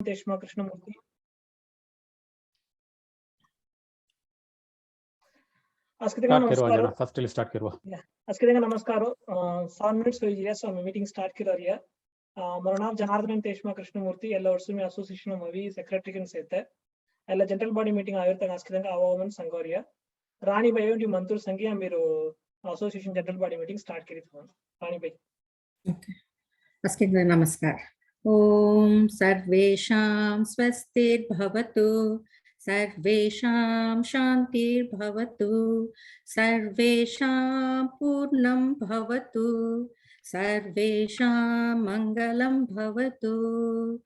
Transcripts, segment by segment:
Teshma Krishnamurthy. First start kiro. Yeah. Askidanga namaskaro. 7 minutes hoyi so meeting start kirariya. My name is Janardhan Teshma Krishnamurthy. Ella Ursumi Association of Mavi Secretary can say that. Ella General Body Meeting ayurtha askidanga avaman sangoria. Rani Bhai unti mantur sangi amiru Association General Body Meeting start kirithon. Rani Bhai. Okay. Askidanga namaskar. Om Sarvesham Swastir Bhavatu. Sarvesham Shantir Bhavatu. Sarvesham Purnam Bhavatu. Sarvesham Mangalam Bhavatu.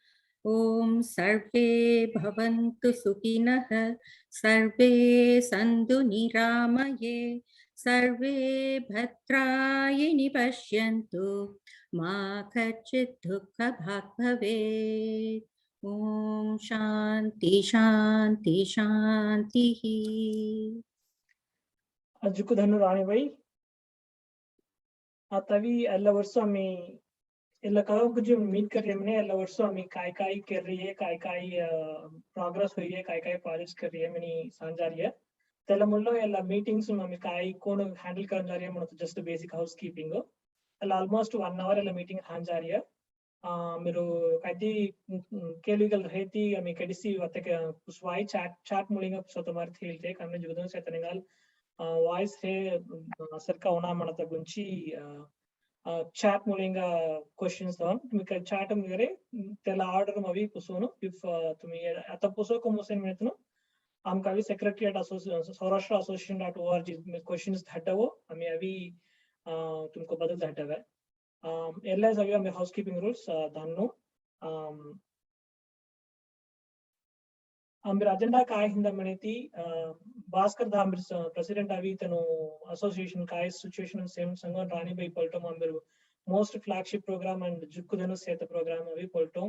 Om Sarve Bhavantu Sukhinah. Sarve Sandhu Niramaye. Sarve Bhadrayini Pashyantu. Ma kachit dukha bhag bhavet. Om Shanti Shanti Shanti. Ajukku dhannu Rani Bhai. तभी अल्लाह वर्षों में इल्ला कहो कुछ meet कर रहे हैं अल्लाह वर्षों में काय कर रही है काय प्रोग्रेस हुई है काय प्रोजेक्ट्स कर रही है मैंने समझा रही है तेला मुल्लो अल्लाह मीटिंग्स में हमें काय कौन हैंडल करने जा रही है मतलब जस्ट बेसिक हाउसकीपिंग हो अल्लाह ऑलमोस्ट 1 hour अल्लाह मीटिंग हां जा रही है मेरे कदी केलुगल रहती हमें कडिसी वत्ते के पुष्वाई चैट मुलिंगा सोतमार थीलते करने जुगदन से तनिगाल वाइस है सरका होना मनता गुंची chat मुलिंगा questions तो तुम्हें कर chat में करे तेला order में भी पुसोनो if तुम्हें आता पुसो को मुझसे मिलते नो हम कभी secretariat association Sourashtra association.org में questions धट्टा वो हमें अभी तुमको बदल धट्टा है एल्ला सभी हमें housekeeping rules दानो हम agenda काय हिंदा मने थी भास्कर धाम president अभी तनो association काय situation same संगोन रानी भाई पलटो हम most flagship program and जुक्कु धनु सेत program अभी पलटो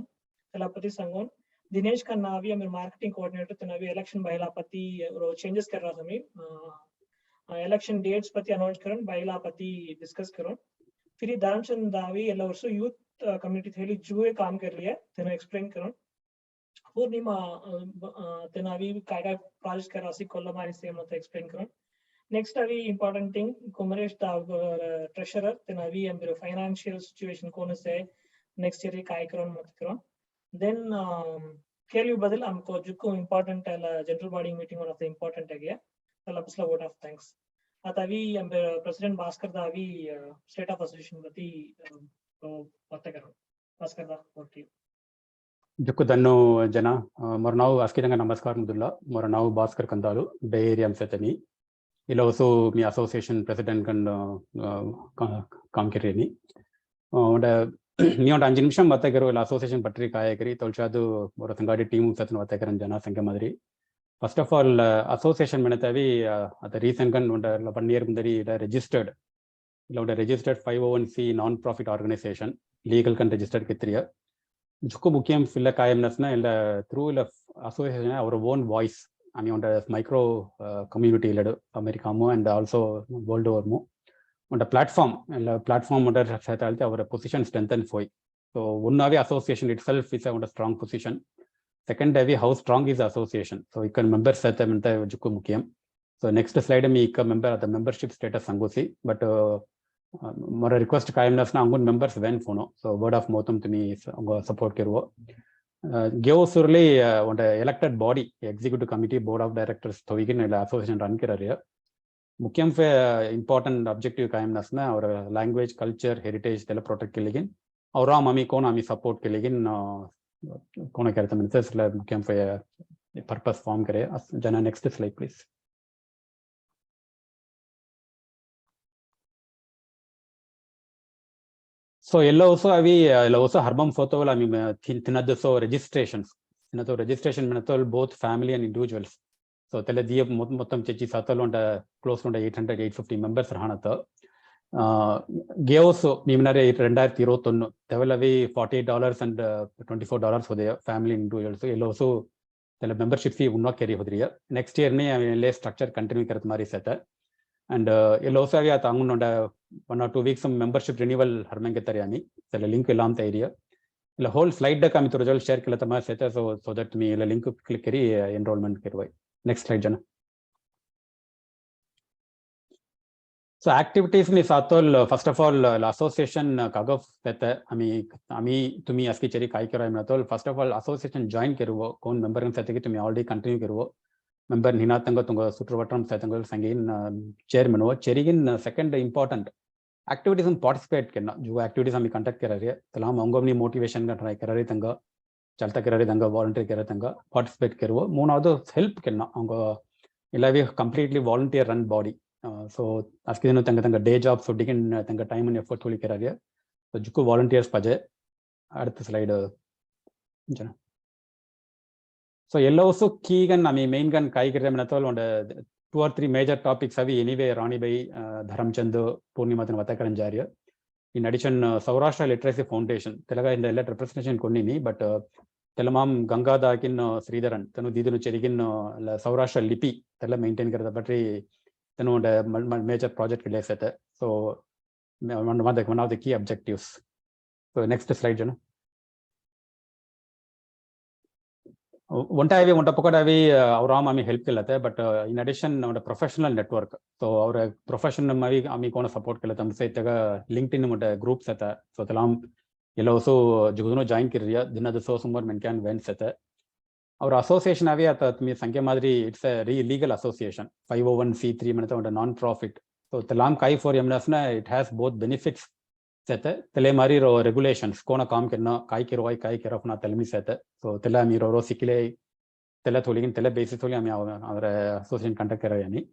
तलापति संगोन दिनेश का नावी हमें marketing coordinator तनावी election बाइलापति रो changes कर रहा हमें election dates पति announce करन बाइलापति discuss करन फिर धर्मचंद दावी एल्ला वर्षो youth community थेली जुए काम कर लिया तनो explain करन पूर्णिमा तेनावी काय प्रोजेक्ट कर रासी कोल्ला मारी से मत एक्सप्लेन करो नेक्स्ट अभी इंपॉर्टेंट थिंग कुमरेश दा ट्रेजरर तेनावी हमरो फाइनेंशियल सिचुएशन कोन से नेक्स्ट ईयर काय करो मत करो देन केलु बदल हमको जुको इंपॉर्टेंट है general body meeting one of the important है गया तला पिछला वोट ऑफ थैंक्स अतवी हमरो प्रेसिडेंट भास्कर दावी स्टेट ऑफ एसोसिएशन बती बात करो भास्कर दा वोट जुक्कु दन्नु जना मोर नाउ अस्किदंगा नमस्कार मुदुल्ला मोर नाउ भास्कर कंदालु बे एरिया सेतनी इलोसो मी एसोसिएशन प्रेसिडेंट कंड कामकिरेनी ओंड नियोंड 5 निमिषम बत्ते करो एसोसिएशन पट्री काय करी तोलचादु मोर संगाडी टीम सेतन बत्ते करन जना संख्या मादरी फर्स्ट ऑफ ऑल एसोसिएशन मनतवी अत रीसेंट कन ओंड 1 year मुंदरी रजिस्टर्ड इलोंड registered 501c non profit organisation legal कन रजिस्टर्ड कित्रिया जुको मुख्यम फिल्ला कायमनसना इल्ला थ्रू इल्ला association our own voice I mean on the micro community led America mo and also world over mo on the platform under satalte our position strengthen foi so one of the association itself is on a strong position second how strong is the association so you can member set anta juko mukyam so next slide me member the membership status sangosi but more request कायमनस ना अंगुन members when फोनो so word of मौतम तुमी support करो गेवसुरली ओंड elected body executive committee board of directors तोइगिन association run कररिया मुख्यम फे इंपॉर्टेंट ऑब्जेक्टिव कायमनस ना और लैंग्वेज कल्चर हेरिटेज तेल प्रोटेक्ट केलिगिन और मम्मी कोन आमी सपोर्ट केलिगिन कोन करते मिनसेस मुख्यम फे पर्पस फॉर्म करे जना next slide please So yellow also harbam photo I mean thinado so registrations thinado registration menatol both family and individuals so tele diye mottam chechi satalo and close to 800 850 members rahanata geos niminare 2021 devalavi $48 and $24 for the family individuals so yellow also tele membership fee unna carry hodriya next year ne le structure continue karat mari seta and yellow also avi atangun 1 or 2 weeks some membership renewal harmenge tariani tele link elam area ಇಲ್ಲ whole slide deck आम्ही तो result share केला तमा सेता so that तुम्ही इला link click करी enrollment करवाई. Next slide जना. So activities me सातोल first of all association कागफ सेता आम्ही तुम्ही असकी चेरी काय कराय म्हणतोल first of all association join करूवो कोण member इन सेता की तुम्ही already continue करूवो member निनातंग तुंग सुट्रवटम सेतंगल संगीन chairman वो चेरीगिन second important activities में participate करना जो activities हम conduct कर रहे हैं तलाम अंगों motivation का try कर रहे तंगा चलता कर रहे तंगा volunteer कर रहे तंगा participate करूँ मूनादो help करना अंगो इलावी completely volunteer run body so आज के दिनों तंगा day job so दिकिन Tanga time and effort थोड़ी कर रहे हैं तो जुको volunteers पजे अर्थ slide जना so yellow also key gan main gan kai कर रहे हैं तो लोंडे 2 or 3 major topics अभी anyway रानी भाई धर्मचंद पूर्णिमा तन वाता करने जा रही है. In addition, Sourashtra Literacy Foundation तेलगा in elect representation कोनी नहीं but तेलमाम Ganga दाकिन Sreedharan Tanu दीदनु चेरिकिन Sourashtra लिपि तेला maintain करता बटरी तनु major project के लिए सेट है. So one of the key objectives. So next slide जना. One time we want to put away our army help killate, but in addition, our professional network. So our professional maybe army kona support killate. हम से तक LinkedIn में groups है so तलाम ये लोग so जो दोनों join कर रिया दिन आधे 100 सुमर में क्या events है और association अभी आता तुम्हें संख्या मादरी it's a legal association 501c3 में तो non-profit so तलाम काई for यमनसना it has both benefits सेते तले मारी रो regulations कोना काम करना काई किरोई काई किरो अपना तलमी सेते so तला मीरो रो सिकले तला थोड़ी तला basis थोड़ी हमें आवर association contact कर रहे हैं नहीं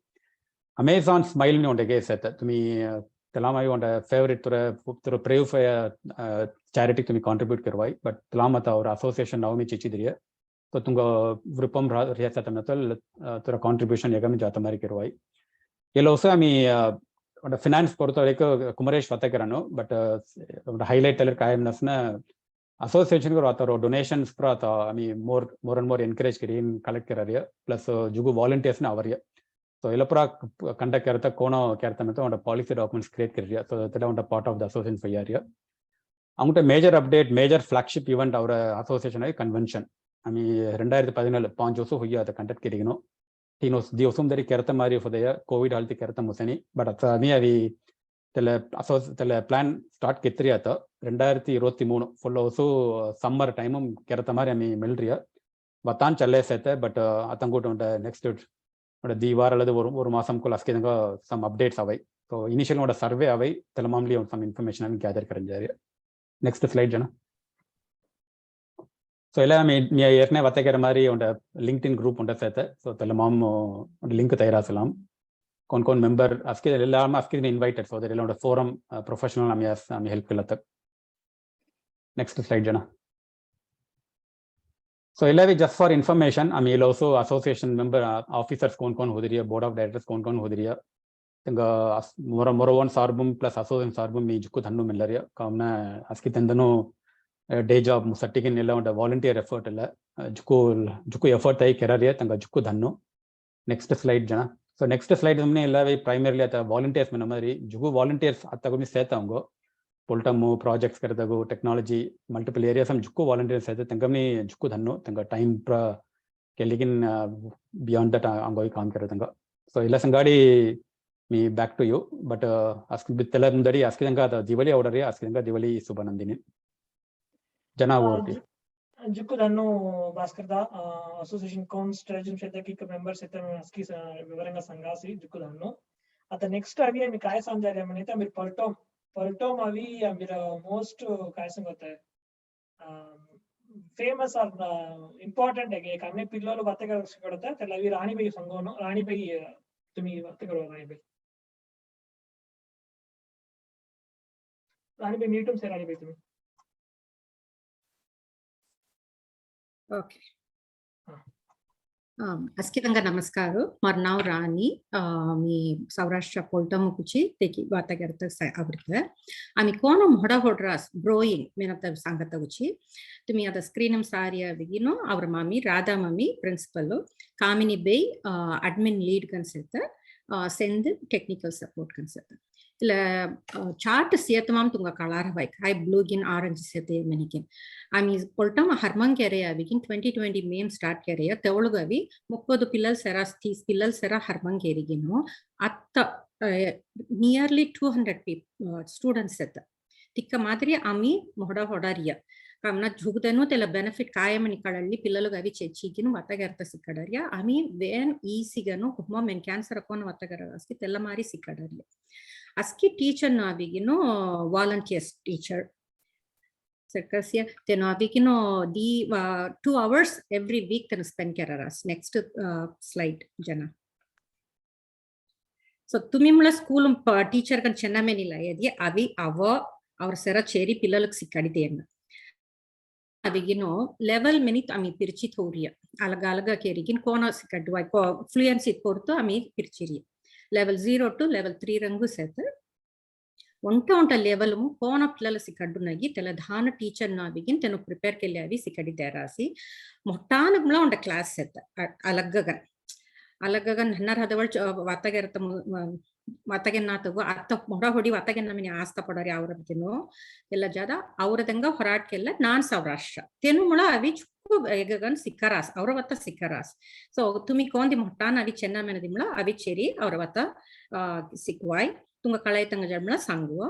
Amazon smile में उन्हें कैसे सेते तुम्हें तला मारी उन्हें favorite तुरे brave charity तुम्हें contribute करवाई but तला मता और association नाव में चीची दिया तो तुमको विरुपम रिया सेते में तो तुरा contribution ये कम जाता मारी करवाई ये लोग से हमें finance porto like Kumaresh Vatakarano, but highlight teller kaayam nasna association ko rataro donations prata I mean more and more encourage kariin collect karariya plus jugu volunteers na avariya so elapra conduct karta kono karta meto on policy documents create kariya so that on part of the association for area amute major update major flagship event our association ay convention I mean 2014 5 also hoya the conduct karigino Tinos diosum dari kerta mari for the COVID halti kerta musani, but at me avi tele plan start kitriata, 2023 full also summer time kerta mari ami milria, batan chale sete, but atango on the next diwar aladu or masam ko laske some updates away. So initially on a survey away, telamamli on some information and gather karanjari. Next slide, Jana. So ela me yerne vate kar mari on the LinkedIn group on the sete so telamam link tayara salam kon member aske ela am aske invited so there on the forum professional ami help killata. Next slide jana. So ela just for information ami also association member officers kon hodiriya board of directors kon hodiriya tinga more one sarbum plus association sarbum me jukku thannu millariya kamna aske tendano day job musattikin illa on volunteer effort illa jukku effort ai kerariya tanga jukku dhannu. Next slide jana. So next slide humne illa primarily ata volunteers mein namari jukku volunteers attago mi setango poltam projects kardago technology multiple areas am jukku volunteers sete tangam ni jukku dhannu tanga time pra keligin beyond that angoi kaam karadanga so illa sangadi me back to you but ask bitala mundari askidanga Diwali order askidanga Diwali Subhanandini Jana Jukku dannu Bhaskar da association con strategy shedaki members etan aski vivaranga sangasi jukku dannu at the next avi ami काय समझारे हमने तो मेरे पलटोम अभी मेरा most काय समझता है famous और important है कि हमने पिल्लों बातें कर सकते हैं तो लवी रानी भाई संगोनो रानी भाई तुम्हीं बातें करो रानी भाई मीटुम से रानी भाई तुम्हीं Okay. Askidanga namaskaru. Marnav Rani. Me Sourashtra poltamu kuchi teki bata karta avrika. Ami kono moda hodras growing menata sangata kuchi. Tumi ada screenam saria vigino. Our mami Radha mami principal. Kamini Bay admin lead consultant. Send technical support consultant. ಇಲ್ಲ chart ಸೇತಮಾಮ್ ತುಂಗ ಕಲಾರ bike ಐ ಬ್ಲೂಗಿನ್ orange ಸೇತೆ ಮೆನಿಗಿನ್ ಆಮಿ ಪೊಲ್ಟಮ ಹರ್ಮಂಗೆರೆ ಅವಿಗಿನ್ 2020 ಮೇಮ್ ಸ್ಟಾರ್ಟ್ ಕೆರೆಯ ತೆವಳುಗವಿ 30 ಪಿಲ್ಲಲ್ ಸೆರ 30 ಪಿಲ್ಲಲ್ ಸೆರ ಹರ್ಮಂಗೆರಿಗಿನು ಅತ್ತ ನಿಯರ್ಲಿ 200 ಸ್ಟೂಡೆಂಟ್ಸ್ ಎತ್ತ ತಿಕ್ಕ ಮಾದರಿ ಆಮಿ ಮೊಡ ಹೊಡಾರಿಯ ಕಾಮನ ಜುಗದನು ತೆಲ ಬೆನಿಫಿಟ್ ಕಾಯಮನಿಕಳಲ್ಲಿ ಪಿಲ್ಲಲು ಅವಿ ಚೆಚ್ಚಿಗಿನು ವತ್ತಗರ್ತ ಸಿಕ್ಕಡರಿಯ ಆಮಿ ವೇನ್ ಈಸಿಗನು ಹುಮ್ಮ ಮೆನ್ ಕ್ಯಾನ್ಸರ್ ಅಕೋನ ವತ್ತಗರ ಅಸ್ಕಿ ತೆಲ್ಲ ಮಾರಿ ಸಿಕ್ಕಡರಿಯ ಅಸ್ಕಿ ಟೀಚರ್ ನಾವಿಗಿನು ವಾಲಂಟಿಯರ್ಸ್ ಟೀಚರ್ ಸರ್ಕಸ್ಯ ತೆನ ಅವಿಗಿನು ದಿ 2 hours every week ತೆನ ಸ್ಪೆಂಡ್ ಕೆರರಸ್ ನೆಕ್ಸ್ಟ್ ಸ್ಲೈಡ್ ಜನ ಸೊ ತುಮಿಮ್ಳ ಸ್ಕೂಲ್ ಟೀಚರ್ ಕನ್ ಚೆನ್ನಮೇನಿಲ್ಲ ಯದಿ ಅವಿ ಅವ ಅವ್ರ ಸೆರ ಚೇರಿ ಪಿಲ್ಲలకు ಸಿಕ್ಕಡಿದೆ ಅನ್ನ ಅವಿಗಿನು ಲೆವೆಲ್ ಮೆನಿತ್ ಅಮಿ ಪಿರ್ಚಿ ಥೋರಿಯ ಅಲಗ ಕೇರಿಗಿನ್ ಕೋನ ಸಿಕ್ಕಡ್ವ ಫ್ಲೂಯೆನ್ಸಿ ಕೊರ್ತು ಅಮಿ ಪಿರ್ಚಿರಿ ಲೆವೆಲ್ 0 to ಲೆವೆಲ್ 3 ರಂಗು ಸೇತ ಒಂಟ ಲೆವೆಲ್ ಕೋನ ಪಿಲ್ಲలు ಸಿಕ್ಕಡ್ಡುನಗಿ ತೆಲಧಾನ ಟೀಚರ್ ನಾವಿಗಿನ್ ತೆನು ಪ್ರಿಪೇರ್ ಕೆಲೆ ಅವಿ ಸಿಕ್ಕಡಿದೆ ರಾಸಿ ಮೊಟ್ಟಾನಗ್ಮಳ ಒಂಟ ಕ್ಲಾಸ್ ಸೇತ ಅಲಗಗನ್ ಹನ್ನರ್ ಹದವಳ್ ವಾತಗೆರತ ವಾತಗೆನ್ನಾತಗು ಅತ್ತ ಮೊಡ ಹೊಡಿ ವಾತಗೆನ್ನ ಮಿನಿ ಆಸ್ತ ಪಡರಿ ಅವರದಿನು ಎಲ್ಲ ಜಾದ ಅವರದಂಗ ಹೊರಾಟ್ಕೆಲ್ಲ ನಾನ್ ಸೌರಾಷ್ಟ್ರ ತೆನುಮುಳ ಅವಿ ಚುಕ್ಕು ಎಗಗನ್ ಸಿಕ್ಕರಾಸ್ ಅವರ ವತ್ತ ಸಿಕ್ಕರಾಸ್ ಸೊ ತುಮಿ ಕೋಂದಿ ಮೊಟ್ಟಾನ ಅವಿ ಚೆನ್ನ ಮೆನದಿಮಳ ಅವಿ ಚೆರಿ ಅವರ ವತ್ತ ಸಿಕ್ವಾಯ್ ತುಂಗ ಕಳೈತಂಗ ಜಡ್ಮಳ ಸಂಗುವ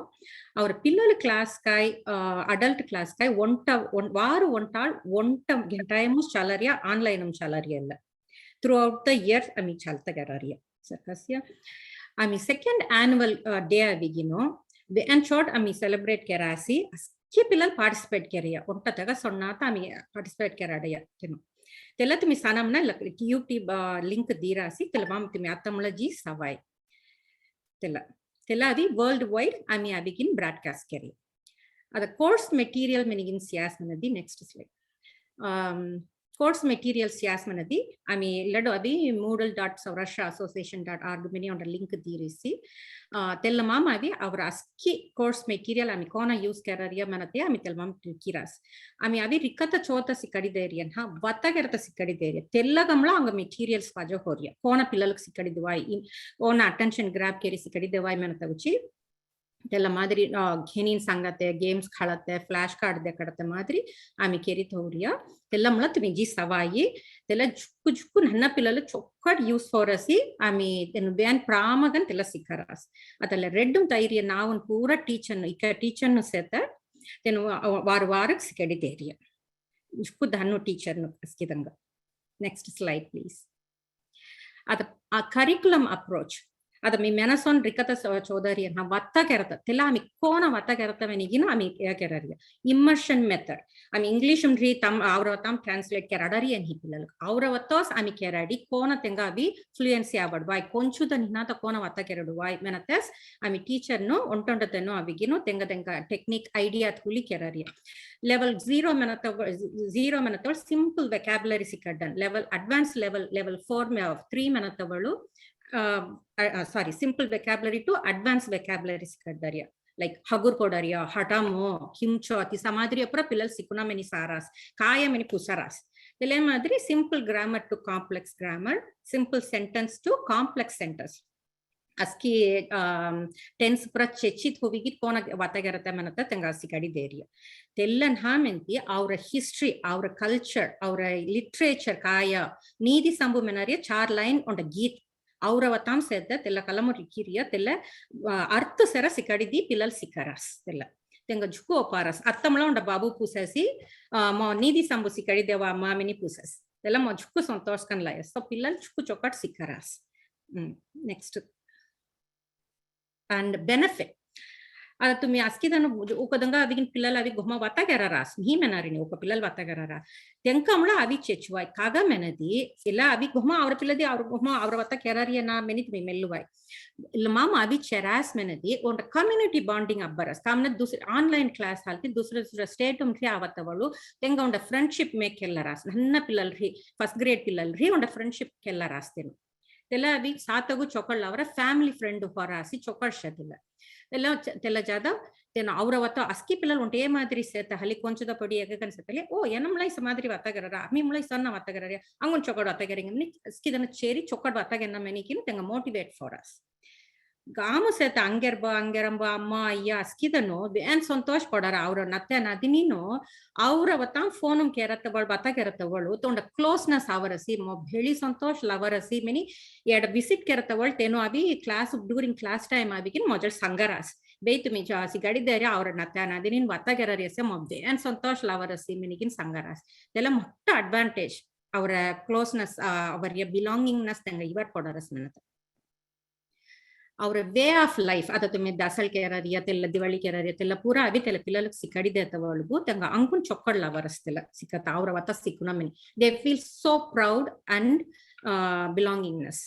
ಅವ್ರ ಪಿಲ್ಲಲು ಕ್ಲಾಸ್ ಕಾಯ್ ಅಡಲ್ಟ್ ಕ್ಲಾಸ್ ಕಾಯ್ ವಾರು ಒಂಟಾಳ್ ಗಂಟಾಯಮು ಚಾಲರಿಯ ಆನ್ಲೈನ್ ಚಾಲರಿಯ ಎಲ್ಲ throughout the year ami chalta garariya sarkasya ami second annual day avigino we ensured ami celebrate kerasi aski pillal participate keriya onta taga sonnata ami participate keradiya tenu tella tumi sanamna youtube link dirasi telvam tumi atamla ji savai tella avi worldwide ami avigin broadcast keri ada course material menigin sias manadi next slide course materials yasmanadi ami ladu abi moodle.sourashtraassociation.org mini on the link dirisi tellamam avi avra aski course material ami kona use karariya manate ami tellamam kiras ami avi rikata chota sikadiderian ha vatagerta sikadideriya tellagamla anga materials pajo horiya kona pillaluk sikadidwai ona attention grab keri sikadidwai manatavuchi तेला मादरी घेनीन संगते games खळते flash card दे कड़ते मादरी आमी केरी थोरिया तेला मला तुम्ही जी सवाई तेला जुक्कु जुक्कु नन्न पिल्लలు चोक्कट use फॉरसी आमी तेनु Ben प्रामगन तेला सिखरास अतला रेड तैरिय नावन पूरा टीचर इक टीचर नु सेत तेनु वार वारक सिकडी तेरिय जुक्कु धन्नु टीचर नु अस्किदंग नेक्स्ट स्लाइड प्लीज अद आ करिकुलम अप्रोच ಅದ ಮಿ ಮೆನಸೊನ್ ರಿಕತ ಚೌಧರಿ ನ ವತ್ತ ಕೆರತ ತೆಲ ಆಮಿ ಕೋನ ವತ್ತ ಕೆರತ ವೆನಿಗಿನ ಆಮಿ ಕೆರರಿಯ ಇಮ್ಮರ್ಷನ್ ಮೆಥಡ್ ಆಮಿ ಇಂಗ್ಲಿಷ್ ರಿ ತಮ್ ಅವರ ತಮ್ ಟ್ರಾನ್ಸ್ಲೇಟ್ ಕೆರಡರಿ ಎನ್ ಹಿಪಿಲಲ್ ಅವರ ವತ್ತೋಸ್ ಆಮಿ ಕೆರಡಿ ಕೋನ ತೆಂಗ ಅಬಿ ಫ್ಲೂಯೆನ್ಸಿ ಆವಡ್ವಾಯ್ ಕೊಂಚುದ ನಿನಾತ ಕೋನ ವತ್ತ ಕೆರಡುವಾಯ್ ಮೆನತೆಸ್ ಆಮಿ ಟೀಚರ್ ನು ಒಂಟೊಂಡತೆನು ಅವಿಗಿನು ತೆಂಗ ತೆಂಗ technique idea ತುಲಿ ಕೆರರಿಯ level 0 menatol simple vocabulary sikaddan level advanced level 4 3 menatavalu sorry simple vocabulary to advanced vocabulary sikadariya like hagur kodariya hatamo kimcho ati samadriya pura pillal sikuna meni saras kaya meni pusaras tele madri simple grammar to complex grammar simple sentence to complex sentence aski tense pura chechit hovigit kona vatagarata manata tenga sikadi deriya tellan ha menti aura history aura culture aura literature kaya needi sambu menariya 4 line on the geet ಅವರವತಾಂ ಸೇದ್ದ ತೆಲ್ಲ ಕಲಮುರಿ ಕಿರಿಯ ತೆಲ್ಲ ಅರ್ಥ ಸೆರ ಸಿಕಡಿದಿ ಪಿಲ್ಲಲ್ ಸಿಕ್ಕರಾಸ್ ತೆಲ್ಲ ತೆಂಗ ಜುಕು ಒಪಾರಸ್ ಅತ್ತಮಳ ಉಂಡ ಬಾಬು ಪೂಸಸಿ ನೀದಿ ಸಂಬು ಸಿಕಡಿದೇವ ಮಾಮಿನಿ ಪೂಸಸ್ ತೆಲ್ಲ ಮೊ ಜುಕು ಸಂತೋಷ್ ಕನ್ಲಾಯ ಸೊ ಪಿಲ್ಲಲ್ ಜುಕು ಚೊಕಟ್ ಸಿಕ್ಕರಾಸ್ ನೆಕ್ಸ್ಟ್ ಅಂಡ್ ಬೆನಿಫಿಟ್ आता तुम्ही आस्किदानो उकदंगा अविगिन पिल्लल अवि गोमा वाता गरारास ही मेनारिनी उक पिल्लल वाता गरारा तेंकमळ अवि चेचुवाय कागा मेनदी इला अवि गोमा आवර पिल्लदी आवර गोमा आवර वाता केरारिया ना मेनि तुम्ही मेल्लुवाय इला माम अवि चेरास मेनदी ओंड कम्युनिटी बॉन्डिंग अब्बरस कामने दूसरे ऑनलाइन क्लास हालती दूसरे स्टेट उंठी आवतवळु तेंगा ओंड फ्रेंडशिप मेक केल्लरास नन्न पिल्लल री फर्स्ट ग्रेड पिल्लल री ओंड फ्रेंडशिप केल्लरास तेनु तेला अवि सातगु चोकळ ಅವರ ಫ್ಯಾಮಿಲಿ ಫ್ರೆಂಡ್ ಹೊರಾಸಿ ಚೊಕಳ್ಶದಿಲ್ಲ ಎಲ್ಲ ತೆಲ್ಲ ಜಾದ तेन ಅವರವತ್ತ ಅಸ್ಕಿ ಪಿಲ್ಲಲ್ ಒಂಟೇ ಮಾದರಿ ಸೇತ ಹಲಿ ಕೊಂಚದ ಪಡಿ ಎಗ ಕನ್ಸತಲೆ ಓ ಏನಮಲೈ ಸಮಾದರಿ ವತ್ತಗರರ ಅಮಿ ಮಲೈ ಸಣ್ಣ ವತ್ತಗರರ ಅಂಗುನ್ ಚೊಕಡ ವತ್ತಗರಿಂಗ ಅಸ್ಕಿ ದನ ಚೇರಿ ಚೊಕಡ ವತ್ತಗೆನ್ನ ಮೆನಿಕಿನ ತೆಂಗ ಮೋಟಿವೇಟ್ ಫಾರ್ ಅಸ್ ಗಾಮು ಸೇತ ಅಂಗೆರಂಬ ಅಮ್ಮ ಅಯ್ಯ ಅಸ್ಕಿದನು ಬೇನ್ ಸಂತೋಷ ಪಡಾರ ಅವ್ರ ನತ್ತೆ ನದಿನೀನು ಅವ್ರ ಅವತ್ತ ಫೋನ್ ಕೆರತ್ತವಳು ಬತ್ತ ಕೆರತ್ತವಳು ತೊಂಡ ಕ್ಲೋಸ್ನೆಸ್ ಅವರಸಿ ಭೇಳಿ ಸಂತೋಷ ಲವರಸಿ ಮಿನಿ ಎಡ್ ವಿಸಿಟ್ ಕೆರತ್ತವಳು ತೇನು ಅವಿ ಕ್ಲಾಸ್ ಡ್ಯೂರಿಂಗ್ ಕ್ಲಾಸ್ ಟೈಮ್ ಅವಿಗಿನ್ ಮೊಜಲ್ ಸಂಗರಾಸ್ ಬೇಯ್ತು ಮಿ ಜಾಸಿ ಗಡಿದಾರೆ ಅವ್ರ ನತ್ತೆ ನದಿನಿನ್ ಬತ್ತ ಕೆರರಿಯಸೆ ಬೇನ್ ಸಂತೋಷ ಲವರಸಿ ಮಿನಿಗಿನ್ ಸಂಗರಾಸ್ ಇದೆಲ್ಲ ಮೊಟ್ಟ ಅಡ್ವಾಂಟೇಜ್ ಅವರ ಕ್ಲೋಸ್ನೆಸ್ ಅವರ ಬಿಲಾಂಗಿಂಗ್ನೆಸ್ ತಂಗ ಇವರ್ ಕೊಡರಸ್ ನನತ ಅವ್ರ ವೇ ಆಫ್ ಲೈಫ್ ಅದ ತುಮ್ಮಿ ದಸಲ್ ಕೆರರಿಯ ತೆಲ್ಲ ದಿವಾಳಿ ಕೆರರಿಯ ತೆಲ್ಲ ಪೂರಾ ಅವಿ ತೆಲ್ಲ ಪಿಲ್ಲలకు ಸಿಕ್ಕಡಿದೆ ತವಳಗು ತಂಗ ಅಂಕುನ್ ಚೊಕ್ಕಡ್ಲ ವರಸ್ತೆಲ್ಲ ಸಿಕ್ಕತ ಅವ್ರ ವತ ಸಿಕ್ಕುನ ಮಿನಿ they feel so proud and belongingness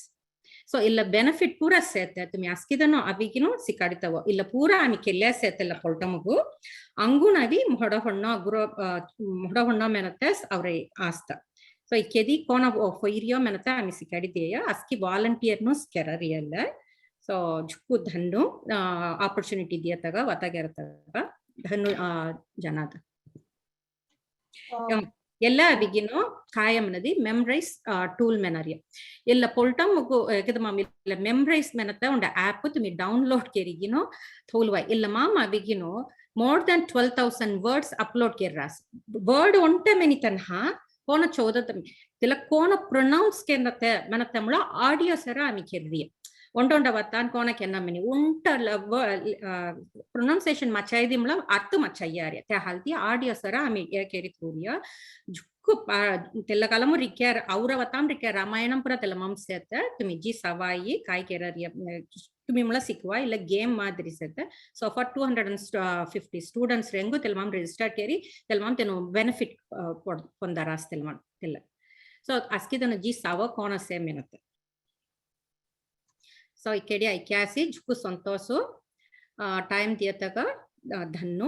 so ಇಲ್ಲ ಬೆನಿಫಿಟ್ ಪೂರಾ ಸೇತೆ ತುಮ್ಮಿ ಅಸ್ಕಿದನೋ ಅವಿಗಿನೂ ಸಿಕ್ಕಡಿತವ ಇಲ್ಲ ಪೂರಾ ಆಮಿ ಕೆಲ್ಲೆ ಸೇತೆಲ್ಲ ಪೊಲ್ಟಮಗು ಅಂಗುನ್ ಅವಿ ಮೊಡ ಹೊಣ್ಣ ಮೆನತೆಸ್ ಅವ್ರೆ ಆಸ್ತ ಸೊ ಈ ಕೆದಿ ಕೋನ ಫೊಯ್ರಿಯೋ ಮೆನತ ಆಮಿ ಸಿಕ್ಕಡಿದೆಯ ಅಸ್ಕಿ ವಾಲಂಟಿಯರ್ನು ಸ್ಕೆರರಿಯಲ್ಲ ಸೊ ಜುಕ್ಕು ಧನ್ನು ಆಪರ್ಚುನಿಟಿ ದಿಯ ತಗ ವತಗೆರತಗ ಧನ್ನು ಜನಾದ ಎಲ್ಲ ಬಿಗಿನೋ ಕಾಯಮನದಿ ಮೆಮ್ರೈಸ್ ಟೂಲ್ ಮೆನರಿಯ ಎಲ್ಲ ಪೊಲ್ಟಮ್ ಇಲ್ಲ ಮೆಮ್ರೈಸ್ ಮೆನತ ಉಂಡ ಆಪ್ ತುಮಿ ಡೌನ್ಲೋಡ್ ಕೆರಿಗಿನೋ ಥೋಲ್ವ ಇಲ್ಲ ಮಾಮ ಬಿಗಿನೋ ಮೋರ್ ದನ್ 12,000 ವರ್ಡ್ಸ್ ಅಪ್ಲೋಡ್ ಕೆರ್ರಾಸ್ ವರ್ಡ್ ಒಂಟೆ ಮೆನಿ ತನ್ಹ ಕೋನ ಚೋದತ ತಿಲ ಕೋನ ಪ್ರೊನೌನ್ಸ್ ಕೆನ್ನತೆ ಮನತಮಳ ಆಡಿಯೋ ಸರ ಆಮಿ ಕೆರ್ರಿಯ ಒಂಟೊಂಡ ವತ್ತಾನ್ ಕೋನ ಕೆನ್ನಮಿನಿ ಉಂಟ ಪ್ರೊನೌನ್ಸಿಯೇಷನ್ ಮಚ್ಚೈದಿಮ್ಲ ಅರ್ಥ ಮಚ್ಚಯ್ಯಾರ್ಯ ತೆ ಹಲ್ತಿ ಆಡಿಯೋ ಸರ ಆಮಿ ಕೆರಿ ತೂರಿಯ ಜುಕ್ಕು ತೆಲ್ಲ ಕಲಮು ರಿಕ್ಯಾರ್ ಔರ ವತಾಂ ರಿಕ್ಯಾರ್ ರಾಮಾಯಣಂ ಪುರ ತೆಲ್ಲ ಮಂಸೆತ ತುಮಿ ಜಿ ಸವಾಯಿ ಕಾಯ್ ಕೆರರಿಯ ತುಮಿ ಮುಳ ಸಿಕ್ಕುವ ಇಲ್ಲ ಗೇಮ್ ಮಾದರಿ ಸೆತ ಸೊ ಫಾರ್ 250 ಸ್ಟೂಡೆಂಟ್ಸ್ ರೆಂಗು ತೆಲ್ ಮಾಮ್ ರಿಜಿಸ್ಟರ್ ಕೇರಿ ತೆಲ್ ಮಾಮ್ ತೆನು ಬೆನಿಫಿಟ್ ಪೊಂದರಾಸ್ ತೆಲ್ ಮಾಮ್ ತೆಲ್ಲ ಸೊ ಅಸ್ಕಿದನು ಜಿ ಸವ ಕೋನ ಸೇಮ್ ಏನತ್ತೆ ಸೊ ಇಕೆಡಿ ಐಕ್ಯಾಸಿ ಜುಕ್ಕು ಸಂತೋಷು ಟೈಮ್ ದಿಯತಗ धन्नु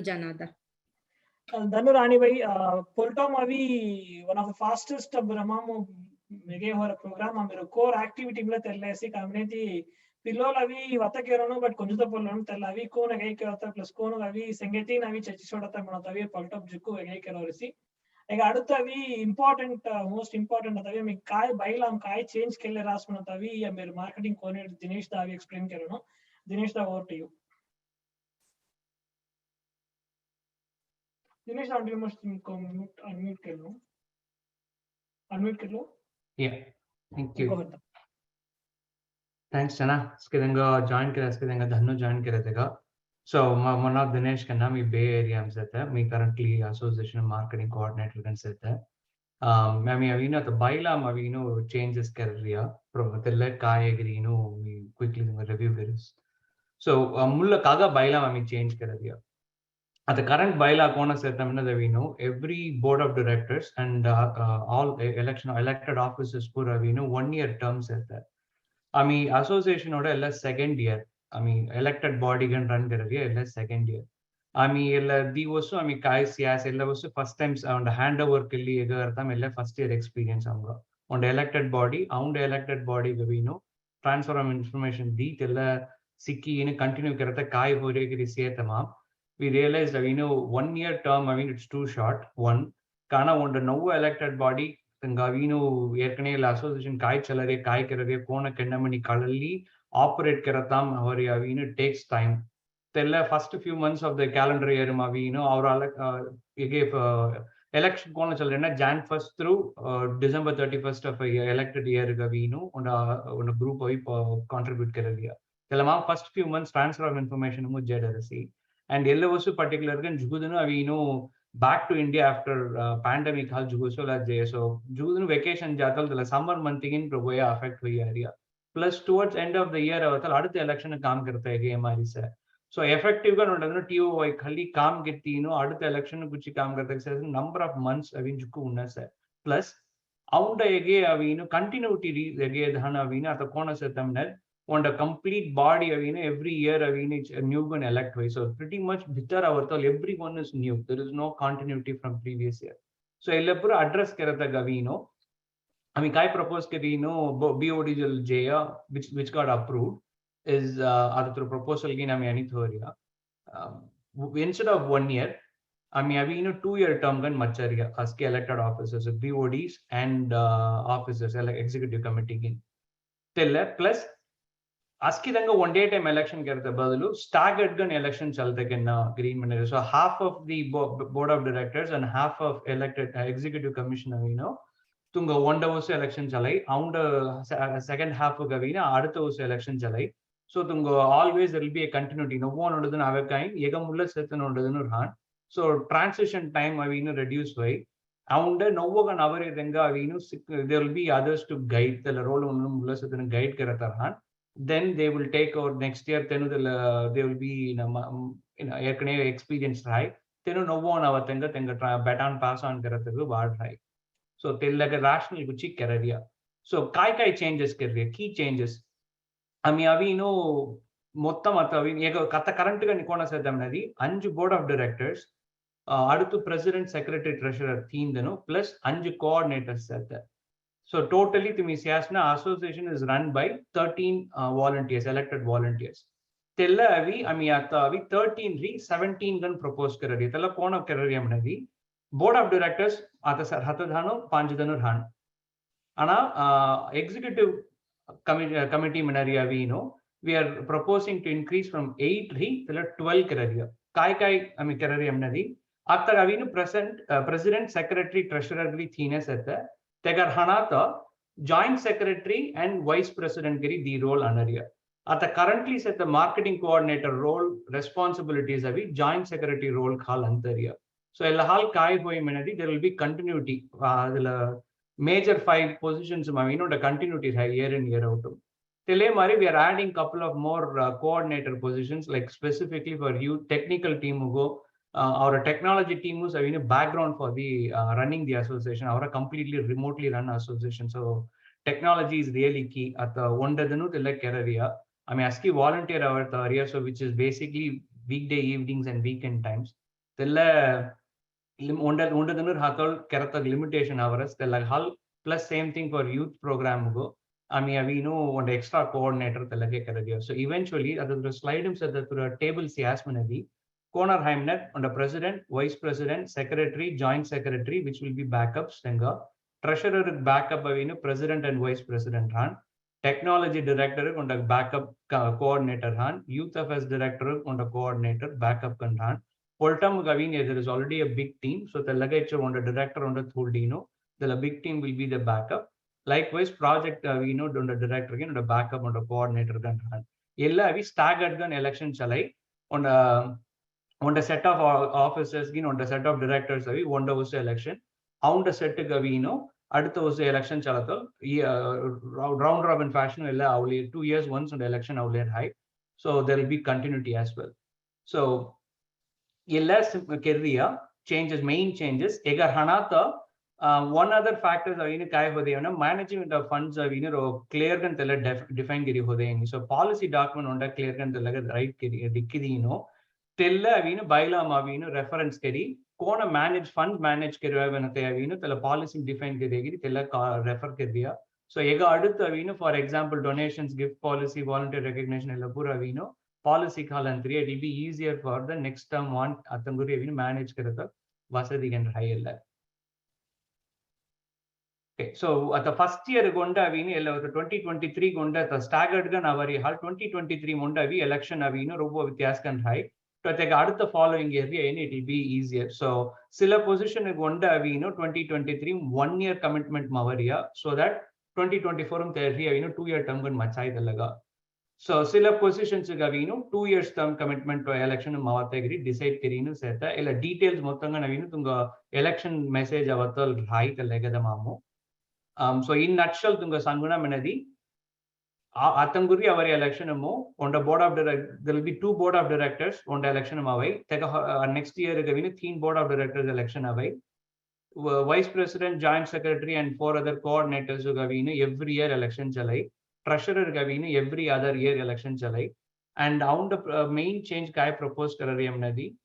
जनादा धनु रानी भाई पोल्टोम अभी वन ऑफ द फास्टेस्ट ब्रह्मम मेगे होर प्रोग्राम मेरे कोर एक्टिविटी में तेल्लेसी कम्युनिटी पिल्लोल अभी वतकेरोनो बट कुंजुत पोल्लोन तेल अभी कोन गई केरता प्लस कोन अभी संगीतीन अभी चर्चिसोडता मनतवी पोल्टोम जुक्कु गई केरोरिसी ಈಗ அடுத்தவி ಇಂಪಾರ್ಟೆಂಟ್ ಮೋಸ್ಟ್ ಇಂಪಾರ್ಟೆಂಟ್ ಅತವಿ ಮಿ काय बाइलाम काय चेंज केले रास मनतवी या मेरे मार्केटिंग कोऑर्डिनेटर दिनेश दा अभी एक्सप्लेन करेनो दिनेश दा over to you Dinesh audio must unmute कर लो या थैंक यू थैंक्स जना स्किदंगा जॉइन करे स्किदंगा धन्नो जॉइन करे देगा so one of Dinesh Khanna me Bay Area में सेता me currently association marketing coordinator kan सेता मैं अभी ना तो बाइला में अभी नो changes कर रिया प्रमोतले काय एग्री नो me quickly review करें so मुल्ला कागा बाइला में change कर रिया at the current baila kona सेता में ना we know every board of directors and all elected officers पूरा we know 1 year term सेता I mean association ओडे ಎಲ್ಲ second year I mean elected body can run कररिया ಎಲ್ಲ second year I mean ಎಲ್ಲ दी वसु I mean काय सियास ಎಲ್ಲ वसु first time on the handover के लिए करता मैं ಎಲ್ಲ first year experience आऊंगा on the elected body के भी नो transfer of information दी तेला सिक्की इन्हें continue करता काय हो रहे कि रिसीव तमाम we realized that we know 1 year term I mean it's too short one काना on the now elected body तंगावीनो एरकने association काय चल रहे काय कर रहे कौन कंडमनी कालली operate करताम और यावीनो takes time तेल्ला first few months of the calendar year मावीनो और अलग ये election कौन चल रहे ना Jan 1st through December 31st of a elected year गावीनो उन group अभी contribute कर दिया तेल्ला माँ first few months transfer of information मुझे जेडर रसी and येल्ला वसु particular कन जुगुदनो अवीनो back to India after pandemic hall जुगुसो La J so जुगुदनो vacation जातल तेला summer month in प्रभुया affect हुई area plus towards end of the year अवतल आड़ते election काम करता है कि हमारी से so effective का नोटनो TO वाई खाली काम कितनी नो आड़ते election कुछ काम करता है number of months अभी जुक्कू उन्नस है plus आउंडा ये अभी नो continuity ये धाना अभी ना तो कौन से तमने on the complete body of every year of new one elect way so pretty much bitter avatal everyone is new there is no continuity from previous year so ella pura address karata gavino I mean kai propose karino BOD jaya which got approved is adutro proposal gi nami ani thoria instead of 1 year I mean avi 2 year term gan machariya aske elected officers BODs and officers executive committee gin tella plus Askidanga one day time election kerta badalu staggered gun election chaltakenna green manere. So half of the board of directors and half of elected executive commissioner tunga one house election chalai aund second half gavina adutha house election chalai. So tunga always there will be a continuity. No one odudun avakai yegamulla sethan odudun han. So transition time avinu reduce by aund novogan avare denga avinu there will be others to guide the role onnu mulla sethan guide karatar han. Then they will take over next year. Then they will be experienced high. Then no one our baton pass on karathu ward high. So they like a rational gucci career. So kai changes career key changes. I mean avi మొత్తం అవి గత current గా నికోణ సేద్దామనేది 5 board of directors அடுத்து president secretary treasurer తీందను plus 5 coordinators సేద్దారు. So totally to Misiasna association is run by 13 volunteers, elected volunteers. Tella avi amiyata avi 13 re 17 gun propose karari. Tella kona karari amnadi. Board of directors ata sar hatadhano 5 danu han. Ana executive committee manari avi we are proposing to increase from 8 re tella 12 karari. Kai ami karari amnadi. Atta avi president secretary treasurer gri thine setta. Tegar Hanata, joint secretary and vice president giri the role anaria. At the currently set the marketing coordinator role responsibilities avi joint secretary role khal antaria. So elahal kai hoi menadi there will be continuity. The major 5 positions the continuity high year in year out. Tele mari we are adding couple of more coordinator positions like specifically for youth technical team go. Our technology team was having a background for the running the association. Our completely remotely run association. So technology is really key. At the one day area, I mean, aski volunteer our area, so which is basically weekday evenings and weekend times. Tella limitation hours. Tella hal plus same thing for youth program go. I mean, we know one extra coordinator. So eventually, at the slide him said that through a table siasmanadi. Corner Heimnet on the president, vice president, secretary, joint secretary, which will be backups. Treasurer backup president and vice president han. Technology director on the backup coordinator han. Youth affairs director on the coordinator backup han. Poltam Gavin, there is already a big team. So the luggage on the director on the Thuldino, the big team will be the backup. Likewise, project on the director again on the backup on the coordinator han. Yella we staggered gun election chalai on the set of officers, on the set of directors, one house election. On the set gavino, adutha house election chalatal, round robin fashion, 2 years once on the election high. So there will be continuity as well. So less career changes, main changes. Egar hanata, one other factor is managing the funds clear and define giri hode. So policy document on the clear and the right dikidino. Tella avino bylaw avino reference kari kona manage fund manage kariyavanate avino tella policy define kariyagi tella refer kariya. So ega adutha avino for example donations gift policy volunteer recognition ella pura avino policy kalantri it will be easier for the next term one atanguri avino manage karata vasadi and high ella. Okay, so at the first year gonda avino ella 2023 gonda the staggered gan avari hal 2023 monda avi election avino robo vyas kan high. To take out the following year, it will be easier. So, sila position gonda avino 2023 1 year commitment mavaria, so that 2024 2 year term gun machai dalaga. So, sila positions avino 2 years term commitment to election mavatagri decide kirinu seta. Ela details mottanga avino tunga election message avatal high talaga mamu. So in nutshell tunga sanguna menadi. Atanguri our election on the board of directors, there will be 2 board of directors on the election away. Next year, theme board of directors election away. Vice president, joint secretary, and 4 other coordinators every year election chalai. Treasurer every other year election chalai. And on the main change kai proposed karariam nadi.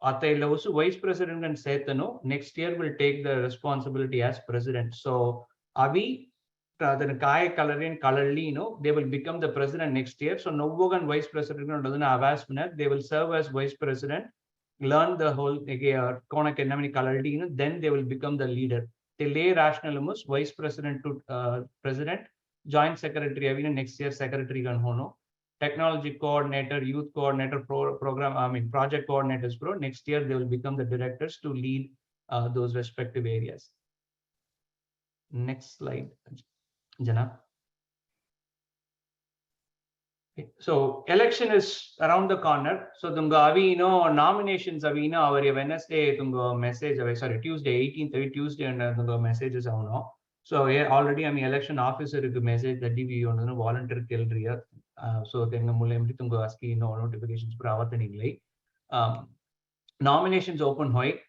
Vice president and Setano next year will take the responsibility as president. So avi the Kai Kalarian Kalarli, they will become the president next year. So Novogan vice president doesn't have they will serve as vice president, learn the whole Kona Kenamini Kalardi, then they will become the leader. They lay rationalimus, vice president to president, joint secretary avina next year secretary gan hono. Technology coordinator, youth coordinator, project coordinators pro. Next year they will become the directors to lead those respective areas. Next slide, Jana. Okay. So election is around the corner. So tunga avi nominations avina avare Wednesday tunga message sorry Tuesday 18th Tuesday and tunga messages avano. So already election officer ku message that we volunteer kelriya. So tenga mulemti tunga aski notifications pura avatanilai. Nominations open hoy.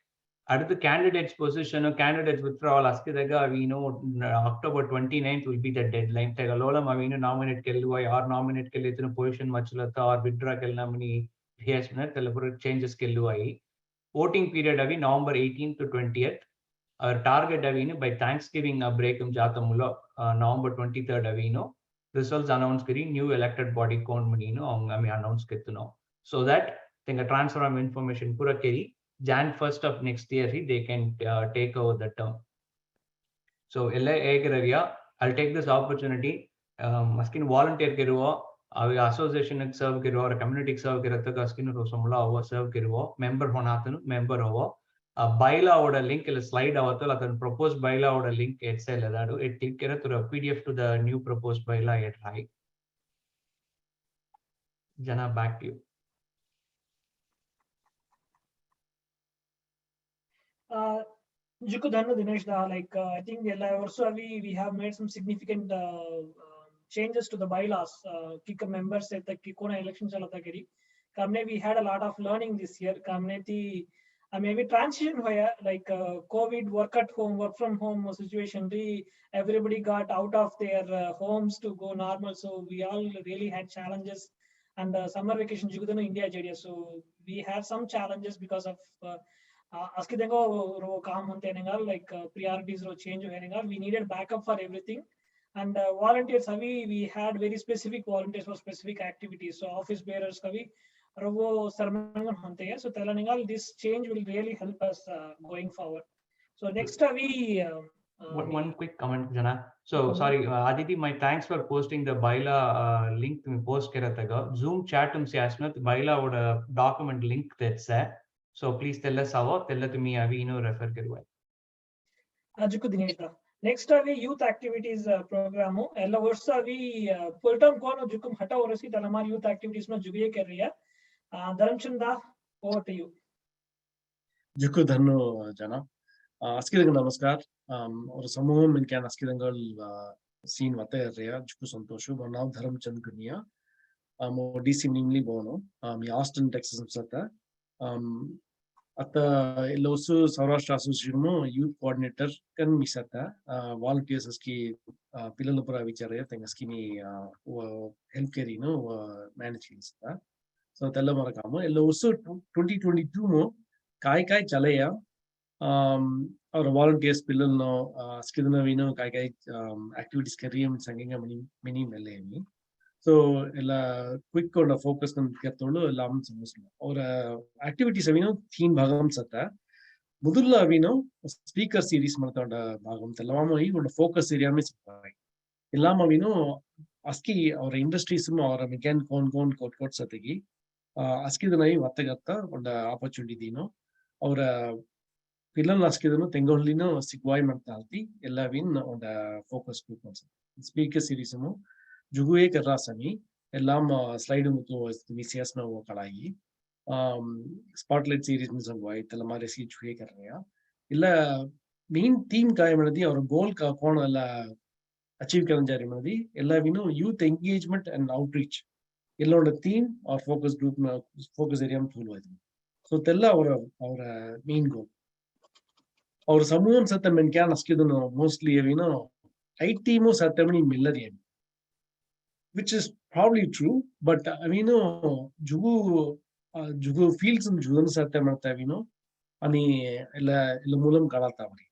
At the candidates position or candidates withdrawal askidaga we know October 29th will be the deadline. Tegalola mavino nominate kelluai or nominate kellithina position machlata or withdraw kellamani yes na telapura changes kelluai. Voting period avi November 18th to 20th. Our target avino by Thanksgiving break jatamulo November 23rd avino results announce kari new elected body count manino announce kettuno. So that tenga transfer of information pura keri Jan 1st of next year they can take over the term. So I'll take this opportunity. Maskin volunteer kiruvo, association serve kiruvo, or community serve kirataka askin rosamula over serve kiruvo, member honatanu, member over. Bylaw order link slide avatal adan proposed bylaw order link itself adadu it click kira to a PDF to the new proposed bylaw at high. Jana, back to you. Jukku Dhannu Dinesh da, like I think also we have made some significant changes to the bylaws. Kika members at the Kikona elections alatakeri. Kamne we had a lot of learning this year. Kamne ti maybe transition where like COVID work at home, work from home situation. Everybody got out of their homes to go normal. So we all really had challenges. And summer vacation Jukku Dhannu India JDS. So we had some challenges because of askidengo ro kaam hunteningal like priorities ro change honingal we needed backup for everything and volunteers we had very specific volunteers for specific activities. So office bearers kavi rovo sarmangan hunte so telaningal this change will really help us going forward. So next one quick comment, Jana. So sorry, Aditi, my thanks for posting the bylaw link to me post kerataga. Zoom chat siasnat bylaw oda document link that's there. So please tell us how, tell us to me avi refer kiruva. Jukku Dinesh da. Next youth activities program ella varsa poltam kono jukum hata orasi talamar youth activities ma jugiye kar rahi hai. Dharamchand da, over to you. Jukku Dhannu Jana. Askidengal namaskar. Or samuham minkan askidengal scene vata area Jukku Santoshu now Dharamchand Gunia. DC minimally bono. Mi Austin, Texas sata. At the also Sourashtra Association youth coordinator can misata volunteers aski pilalapura vicharaya tengaski mi healthcare managing sata. So tella marakamo also 2022 mo kai chalaya our volunteers pillalno skidana vino kai activities kariyam sanginga mini melemi. So quick on a focus on Katolo Lam or activities theme Bhagam Sata. Mudulla Vino, speaker series Matada Bhagam Talama on a focus area Miss Ilama Vino Aski or industries or a mechan con code Satagi Aski the Nai Vatagata on the opportunity Dino or Pilan Askidano Tengolino Sigwai Mantalti Elavin on the focus group speaker series. Jugue Karasami, Elam slide mutu VCS na kalagi. Spotlight series misang white, Talamaresi Jugue Karaya. Illa main theme kaimanadi or goal ka kona la achieve karanjarimadi. Ella vino youth engagement and outreach. Illa on the theme or focus group focus area thulu. So tella our main goal. Our samuam satam kya askiduno mostly vino IT mo satamani millarian. Which is probably true, but Jugu fields and Judan Satamata, Ani Mulam Kalatavri.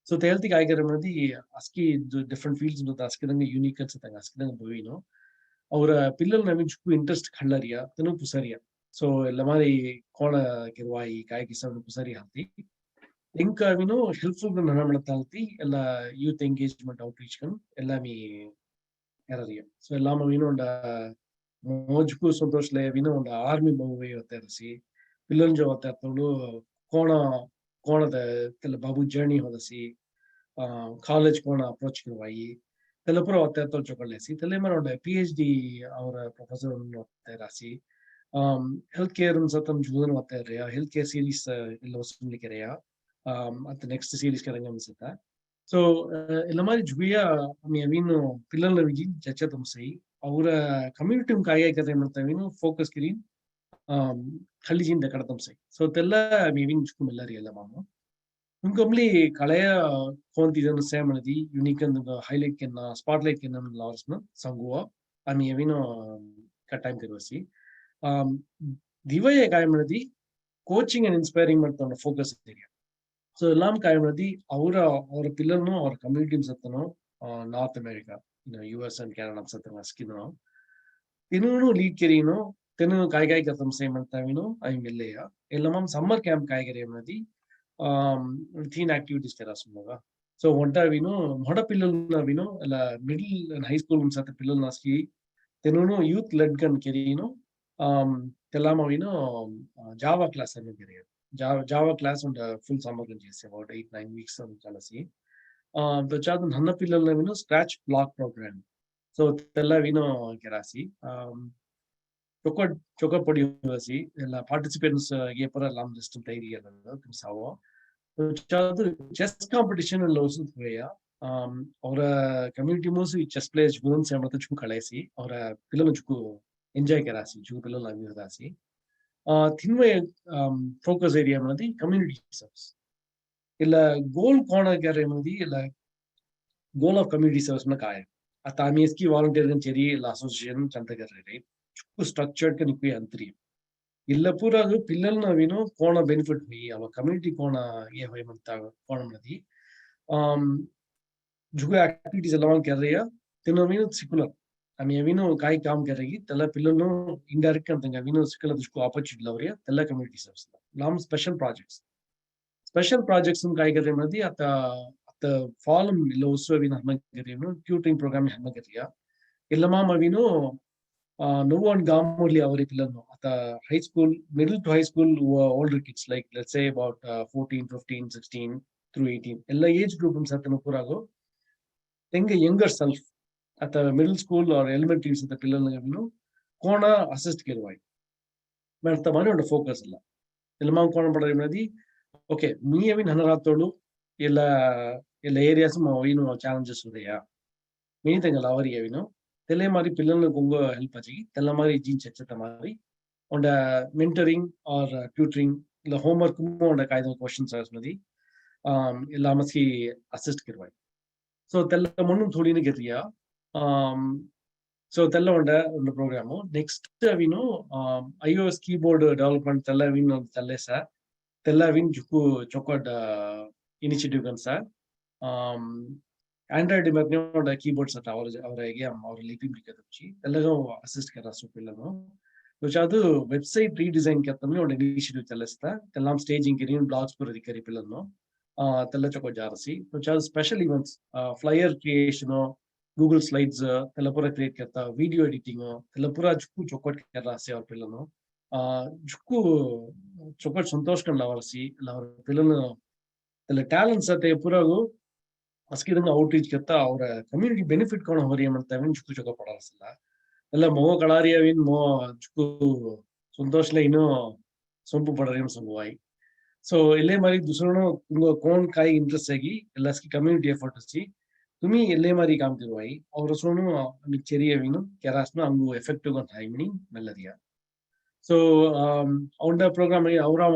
So the healthy Igaramadi Aski different fields with Askidang unique and Askidang Bovino. Or Pillar Navichu interest Kalaria, Tanu Pusaria. So Lamari Kona Kirwai, Kaikisam Pusari Hati. Think helpful than Nanamalati, youth engagement outreach can, Elami Kararia. So Lama Vino and Mojku Santoshle Vino and Army Boway of Tersi, Pilunjo Tatulu, Kona the Babu journey of the sea, college Kona approach Hawaii, Telepro Tato Chocolesi, Telemar on a PhD our professor of Terasi, healthcare and Satam Julian Wateria, healthcare series Losum Likerea, at the next series Karangam Sita. So, Elamari Juia, I mean, Pillar Chachatum say, our community Kaya Katamino, focus green, Halijin the Karatam say. So, Tella, I mean, Chukumilari Lamamo. Uncomely Kalaya, Conti and Samanadi, unique and the highlight can spotlight can Larsman, Sangua, I mean, Katime Kerasi. Divaya Kaimanadi, coaching and inspiring on the focus area. So Lam Kaimanadi, our pillar no or community Satano, North America, US and Canada Satana Skino. Tinu lead Kirino, Tenu Kaigai Katam Saman Tamino, I Milea, Elamam summer camp Kaigaramadi, teen activities Terasmoga. So what we know, what a pillar Navino, middle and high school Sata Pillar Naski, Tenuno youth led gun Kirino, Telamavino, Java class and Java class on the full summer about 8-9 weeks on Kalasi. The child and Hanapilla scratch block program. So Telavino Kerasi. Choka Podiasi, participants gave a lam list of area savo. The child chess competition in Losu or a community music chess players Gurun Samatachu Kalasi or a Pilamuchu enjoy Kerasi, Jupilla Lavirasi. Thinway focus area Madi, community service. Goal corner Garamadi, goal of community service Makaya. Atamiski volunteer and Cherry Association Chantagarre, structured can be antri. Illapura Pilal Navino, corner benefit me, our community corner Yahimanta Cornamadi. Juga activities along Carrea, Tinomino Sikula. I mean, we know Kai Kam Karagi, Tela Pilano, indirect and Avino Sikala opportunity Lauria, Tela community service. Lam special projects. Special projects in Kai Garamadi at the fallen below Swavin Hamagarino, tutoring program Hamagaria. Ilama Mavino, no one Gamoli our Pilano at the high school, middle to high school older kids, like let's say about 14, 15, 16 through 18. Ella age group in Satanapurago. Think a younger self at the middle school or elementary at the Pilano, Kona assist Kirwai. But the money on the focus. Ilama Kona Padamadi, okay, me having Hanaratolu, Illa areas of challenges with the many things allowed. Telemari Pilana Gungo Helpachi, Telamari Jin Chetamari, on the mentoring or tutoring, the homework on the kind of questions as Madi, Lamasi assist Kirwai. So Telamunum Thulini Getia, so Telawanda on the program. Next, we know iOS keyboard development Telavin on Telesa, Telavin Juku Chokod initiative cancer. Android the keyboards at our again or leaping Telego assist Karasu Pilano, which are the website redesign Katamino initiative Telesta, Telam staging green blogs for the Caripilano, Telechoco Jarasi, which are special events, flyer creation, Google Slides, Telepura create Kata, video editing, Telepura Juku Chokot Karasi or Pilano, Juku Chokot Santoshkan Lavarsi, Lavar Pilano, the talents at a Purago. Asking outreach Kata or community benefit con Horiam and Chuka Padasala. Ella Mo Kalaria win Mo Chuku Suntosh Laino Sumpu Padarium Samwai. So Elemari Dusono Kon Kai Intersegi, Elaski community effort to see. To me, Elemari Kamkiwai, or Sono Micheria Vino, Karasna, Angu effective on timing, Meladia. So on the program, Auram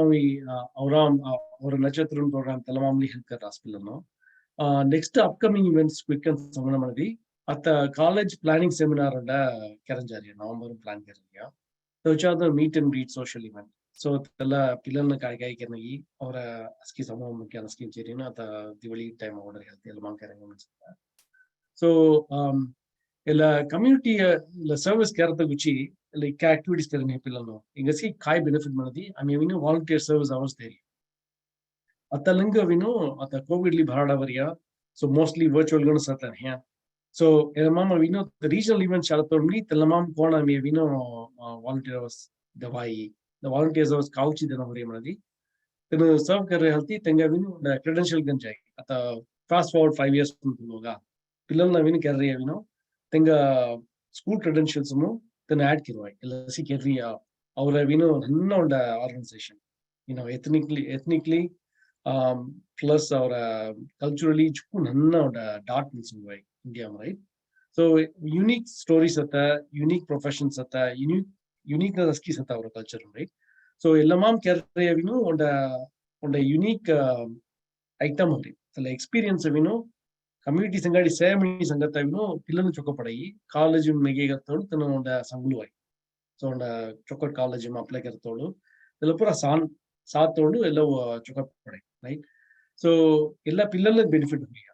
or a Nachatron program, Telamamli Hilka Raspilano. Next upcoming events, quick and Samanamadi at the college planning seminar and Karanjaria, November plan Karanja. Those are the meet and greet social event. So Tella Pilana Kaigai Kanagi or a Skisamo Mekanaski Cherina, the Diwali time order health Elman Karanga. So community service Karata Gucci, like activities Karani Pilano. Ingasi Kai benefit Manadi, I mean volunteer service hours there. At the Linga we know at the COVID Bharada, so mostly virtual going to here. So elamam vino the regional events chalatorni telamam kona me vino volunteer was dawai the volunteers was couch dena hore manadi then serve kar rahe halti tenga vino the credential ganjai ata fast forward 5 years hoga pillal na vino kar rahe vino tenga school credentials mu then add kirwai LSC kerriya avra vino nanna onda organization ethnically plus our culturally chukku nanna onda dot nisuvai India, right? So unique stories ata unique professions ata uniqueness skis ata our culture, right? So ellamam kerre vino onda unique item hori the experience vino community sangadi semani sangata vino pillanu chokkapadai college mege gattodu tanu onda sangluai so onda chokkat college ma apply kartodu ella pura saattodu ella chokkapadai, right? So ella pillanu benefit horiya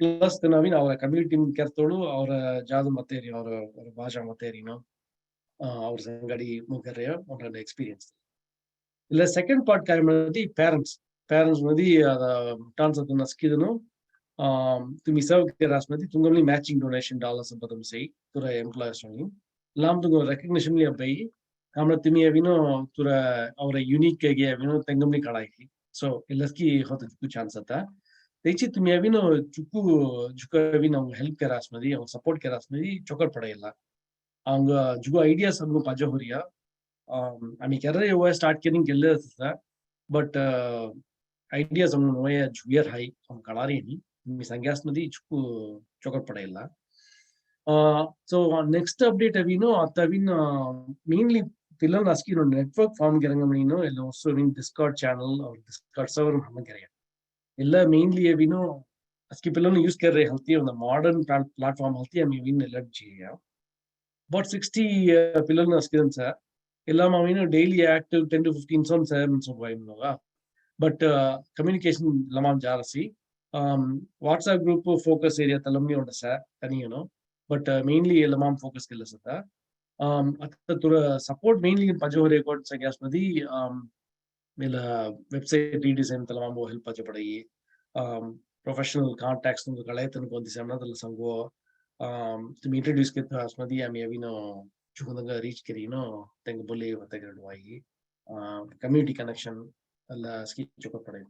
plus the navin our community kertolu our jadu materi our bhaja materi our sangadi mugarya on an experience the second part kaimadi parents madi tons of the skidno to me serve kerasmadi tungamli matching donation dollars badam sei to the employers only lam to recognition li abai kamra timi avino to our unique ge avino tengamli kadai so ilaski hot chance ata Techi tumi avino juku avino help kerasmadi or support kerasmadi chokar padayilla avanga juku ideas avanga pajahuriya ami kerre over start getting gella but ideas avanga noya junior high avanga kalari ni mi sangyasmadi juku chokar padayilla so next update avino atavin mainly pillan aski no network form gerangamino ella also in Discord channel or Discord server hamageraya ella mainly avino aski pillan use kar rahe halti on the modern platform halti ami win allergy about 60 pillan askidan sir ella mavino daily active 10 to 15 son sir so vainoga but communication lamam jarasi WhatsApp group focus area talamni onda sir tani but mainly lamam focus kella sata atta support mainly in pajore record sagyasmadi mela website redesign talamam help pajapadai professional contacts nu kalaytan konti samnadal sango to introduce ke asmadi ami avino chukundanga reach kerino teng bolle vatagaddu ai community connection alla ski chukapadai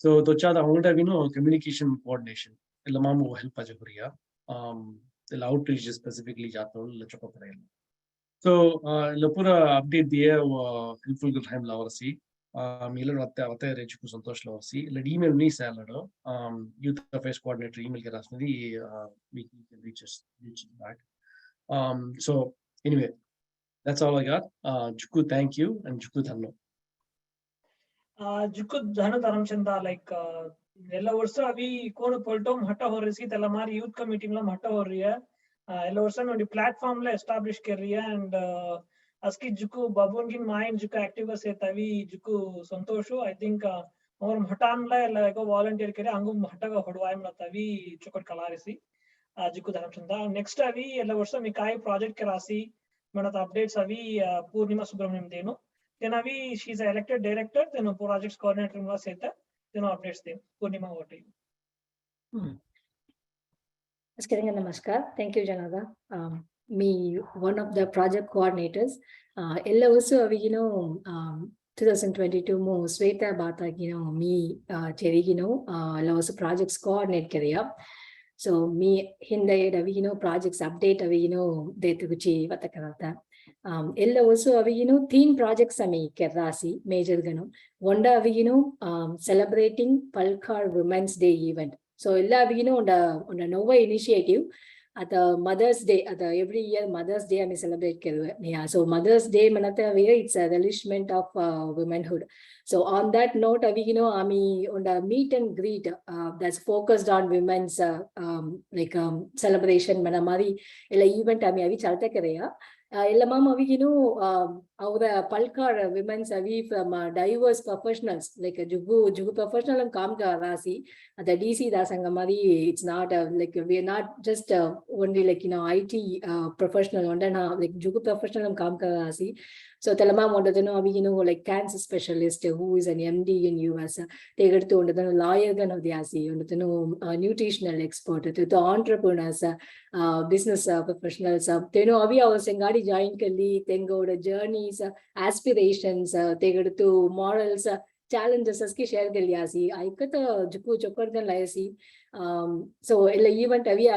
so tochada honda avino communication coordination ella mamu help ajaguriya the outreach specifically jatol chukapadai so lapura update diye helpful good time lawarsi Miller vate rechuku santosh lawarsi le email ni salado youth affairs coordinator email ke rasmadi we can reach us back so anyway that's all I got Juku thank you and Juku dhanno Juku dhanu dharam chanda like ಎಲ್ಲ ವರ್ಷ ಅವಿ ಕೋಣ ಪೊಲ್ಟೋಮ್ ಹಟ್ಟ ಹೊರಸಿ ತಲಮಾರಿ youth committee ಲ ಹಟ್ಟ ಹೊರ್ರಿಯ ಎಲ್ಲ ವರ್ಷ ನೋಡಿ platform ಲ establish ಕರ್ರಿಯ ಅಂಡ್ ಅಸ್ಕಿ ಜುಕು ಬಬೂನ್ ಗಿನ್ ಮಾಯನ್ ಜುಕು ಆಕ್ಟಿವ್ ಸೇತಾವಿ ಜುಕು ಸಂತೋಷು ಐ ಥಿಂಕ್ ಅವ್ರ ಹಟಾನ್ ಲ ಎಲ್ಲ ವಾಲಂಟಿಯರ್ ಕರೆ ಹಂಗು ಹಟ್ಟಗ ಹೊಡವಾಯ್ ನತಾವಿ ಚುಕಟ್ ಕಲಾರಿಸಿ ಜುಕು ಧರ್ಮ ಚಂದ ನೆಕ್ಸ್ಟ್ ಅವಿ ಎಲ್ಲ ವರ್ಷ ಮಿ ಕಾಯಿ ಪ್ರಾಜೆಕ್ಟ್ ಕರಾಸಿ ಮನತ ಅಪ್ಡೇಟ್ಸ್ ಅವಿ Purnima Subrahmanyam ದೇನು then avi she is elected director then projects coordinator la seta then updates them Purnima over to you Namaskar. Thank you, Janaga. Me, one of the project coordinators. Ella also, 2022 mo Sweta Bata, me, Cherry, I was a projects coordinate career. So me, Hinda, projects update, they took Vatakarata. Ella also, teen projects, Kerasi, major Gano. Wanda, celebrating Palkar Women's Day event. So, ella on a Nova initiative at the Mother's Day, at the every year Mother's Day, I celebrate. Yeah, so Mother's Day, it's a relishment of womanhood. So, on that note, on the meet and greet that's focused on women's celebration, manamari, ella event, avi chalta kareya. Illamam avi our Palkar women's avi from diverse professionals like jugu professional and kam ka rasi the DC dasangamari it's not like we are not just only like IT professional and like jugu professional and kam ka rasi So Telama wanted to know, like cancer specialist who is an MD in US. They get to the lawyer gan of the ASI, nutritional expert, the entrepreneurs, business professionals. They know Avi our Sengadi join Kali, then go to journeys, aspirations, they get to morals, challenges aski share Galiasi. I cut a Juku Chokar than Liasi. So even Tavi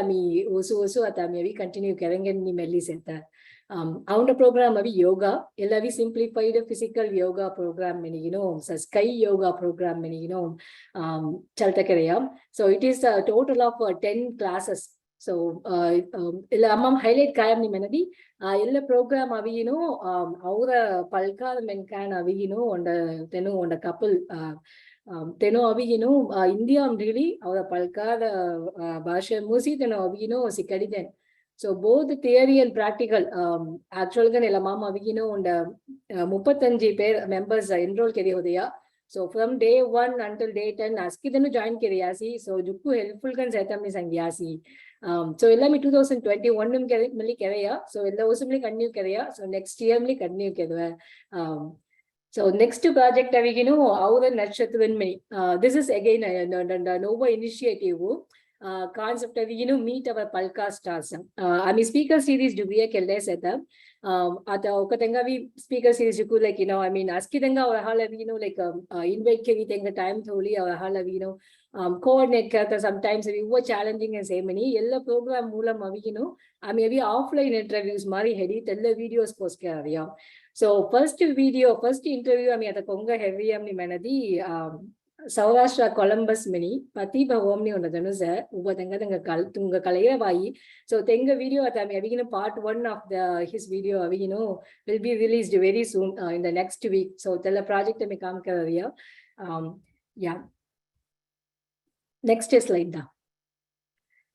also Atami, we continue carrying any Melly Center. Our program of yoga, we simplified a physical yoga program, many, sky yoga program, many, Chaltakaria. So it is a total of 10 classes. So, highlight Kayam ni Menadi, illa program avi, our palka menkan avi, on the couple, Teno avi, India really, our palka, the Basha Musi, Teno avi, Sikadi then. So both the theory and practical, actual gan elamama avigino and Mupatanji pair members enroll keri hodaya. So from day 1 until day 10, askidanu join keriyasi. So Jukku helpful gan setamni sangyasi. So ellami 2021 mili keraya. So ella osumli continue keraya. So next year mili continue kerwa. So next project avigino our Nakshatran. This is again a Nova initiative. Concept of meet our Palka stars. Speaker series degree kelle seta. Ata okatenga speaker series you could like askidanga or hala like invite keri tenga time tholi or hala coordinate karta sometimes we were challenging and say many yellow program moolam maybe offline interviews mari hedi tella videos post karya. So first interview at the Konga heavy manadi Sourashtra Columbus mini, Pati Bhavomni on the Danuza, Ubatanga Tunga Kalayavai. So Tenga video at part 1 of his video, will be released very soon in the next week. So tell a project to become career. Yeah. Next slide.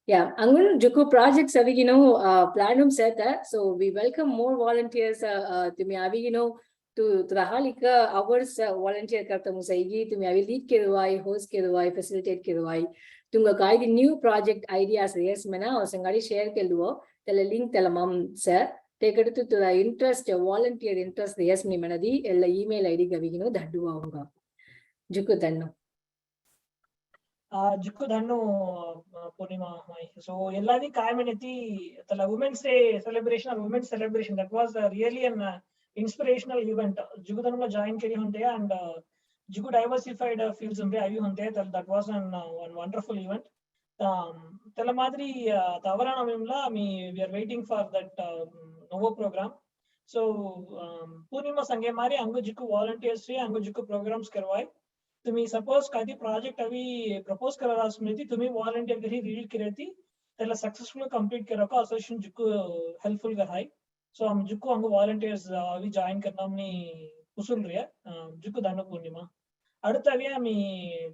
Yeah, Angun Juku projects planum said that. So we welcome more volunteers to me, to the Halika hours volunteer karta musaigi to me lead kirwai, host kirwai, facilitate kirwai. Tunga guide new project ideas yes mena or sangari share kelduo, tell a link telamam sir. Take it to the interest, volunteer interest, yes me manadi, ella email ID gavigino that do avanga. Jukudanno. Jukudanno Purnima. So Yelladi Kaimaniti, the Women's Day celebration or Women's celebration, that was really an inspirational event. Jukudanma join Keri Hunte and Juku diversified fields in Avi Hunte. That was one wonderful event. Telamadri Tavarana Mimla, we are waiting for that Novo program. So Purnima Sangemari, Angu Juku volunteers, Angu Juku programs Karwai. To me, suppose Kadi project avi propose kara smriti, to me volunteer kari read kireti, tell successfully complete karaka association Juku helpful high. So am Juku angu volunteers we join karnamni usul riya Juku Dano Purnima. Adutavia me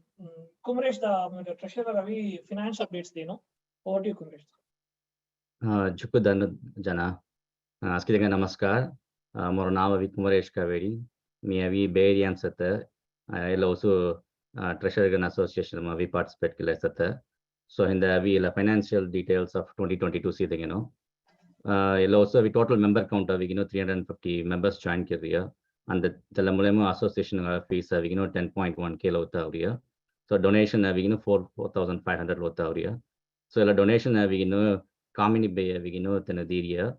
Kumresh the treasurer avi finance updates deno. Over to you, Kumresh. Juku Dano Jana. Askidanga namaskar. Moranava with Kumresh Kaveri. Me avi Bay Area Sata. I also Treasury Association we participate. So in the financial details of 2022 see also we total member count of 350 members join career and the Telamulemu association fees 10.1k lota. So donation 4,500 lota. So la donation Kamini Bay Tenadiria